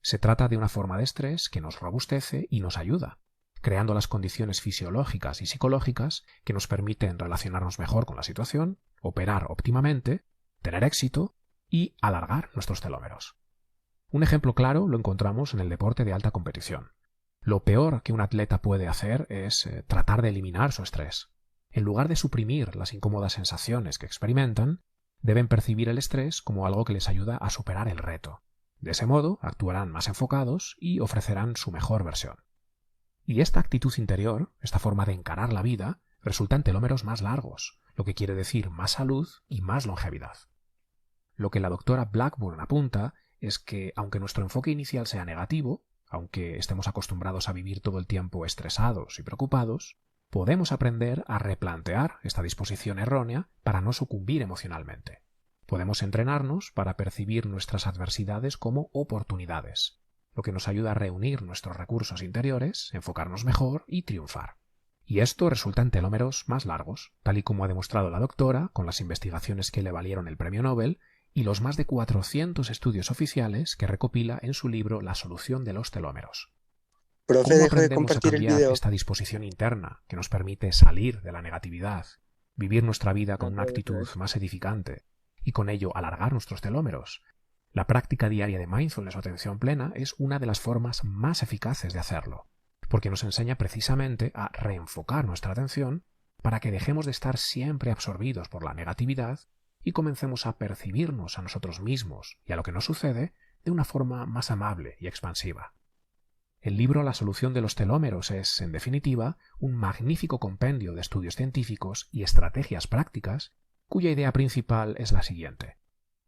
Se trata de una forma de estrés que nos robustece y nos ayuda, creando las condiciones fisiológicas y psicológicas que nos permiten relacionarnos mejor con la situación, operar óptimamente, tener éxito y alargar nuestros telómeros. Un ejemplo claro lo encontramos en el deporte de alta competición. Lo peor que un atleta puede hacer es tratar de eliminar su estrés. En lugar de suprimir las incómodas sensaciones que experimentan, deben percibir el estrés como algo que les ayuda a superar el reto. De ese modo, actuarán más enfocados y ofrecerán su mejor versión. Y esta actitud interior, esta forma de encarar la vida, resultan telómeros más largos, lo que quiere decir más salud y más longevidad. Lo que la doctora Blackburn apunta es que, aunque nuestro enfoque inicial sea negativo, aunque estemos acostumbrados a vivir todo el tiempo estresados y preocupados, podemos aprender a replantear esta disposición errónea para no sucumbir emocionalmente. Podemos entrenarnos para percibir nuestras adversidades como oportunidades, lo que nos ayuda a reunir nuestros recursos interiores, enfocarnos mejor y triunfar. Y esto resulta en telómeros más largos, tal y como ha demostrado la doctora con las investigaciones que le valieron el premio Nobel y los más de 400 estudios oficiales que recopila en su libro La solución de los telómeros. Profe, ¿Cómo deja de aprendemos a compartir el cambiar video. esta disposición interna que nos permite salir de la negatividad, vivir nuestra vida con una actitud más edificante y con ello alargar nuestros telómeros? La práctica diaria de mindfulness o atención plena es una de las formas más eficaces de hacerlo, porque nos enseña precisamente a reenfocar nuestra atención para que dejemos de estar siempre absorbidos por la negatividad y comencemos a percibirnos a nosotros mismos y a lo que nos sucede de una forma más amable y expansiva. El libro La solución de los telómeros es, en definitiva, un magnífico compendio de estudios científicos y estrategias prácticas cuya idea principal es la siguiente.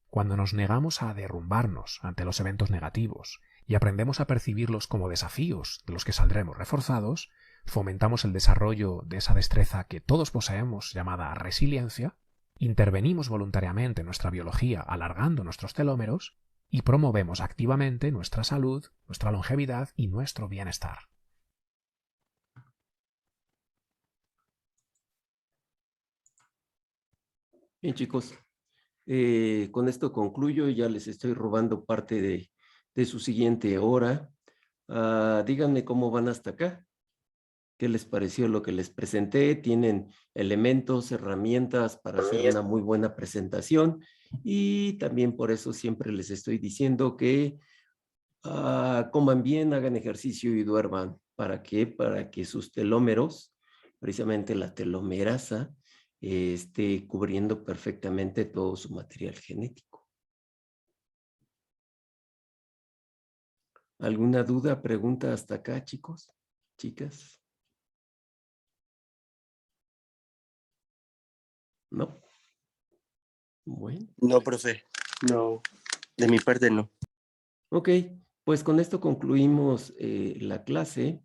Cuando nos negamos a derrumbarnos ante los eventos negativos y aprendemos a percibirlos como desafíos de los que saldremos reforzados, fomentamos el desarrollo de esa destreza que todos poseemos llamada resiliencia, intervenimos voluntariamente en nuestra biología alargando nuestros telómeros y promovemos activamente nuestra salud, nuestra longevidad y nuestro bienestar. Bien, chicos, con esto concluyo. Ya les estoy robando parte de su siguiente hora. Díganme cómo van hasta acá. ¿Qué les pareció lo que les presenté? ¿Tienen elementos, herramientas para hacer una muy buena presentación? Y también por eso siempre les estoy diciendo que coman bien, hagan ejercicio y duerman. ¿Para qué? Para que sus telómeros, precisamente la telomerasa, esté cubriendo perfectamente todo su material genético. ¿Alguna duda, pregunta hasta acá, chicos? ¿Chicas? ¿No? Bueno. No, profe. No. De mi parte, no. Ok, pues con esto concluimos la clase.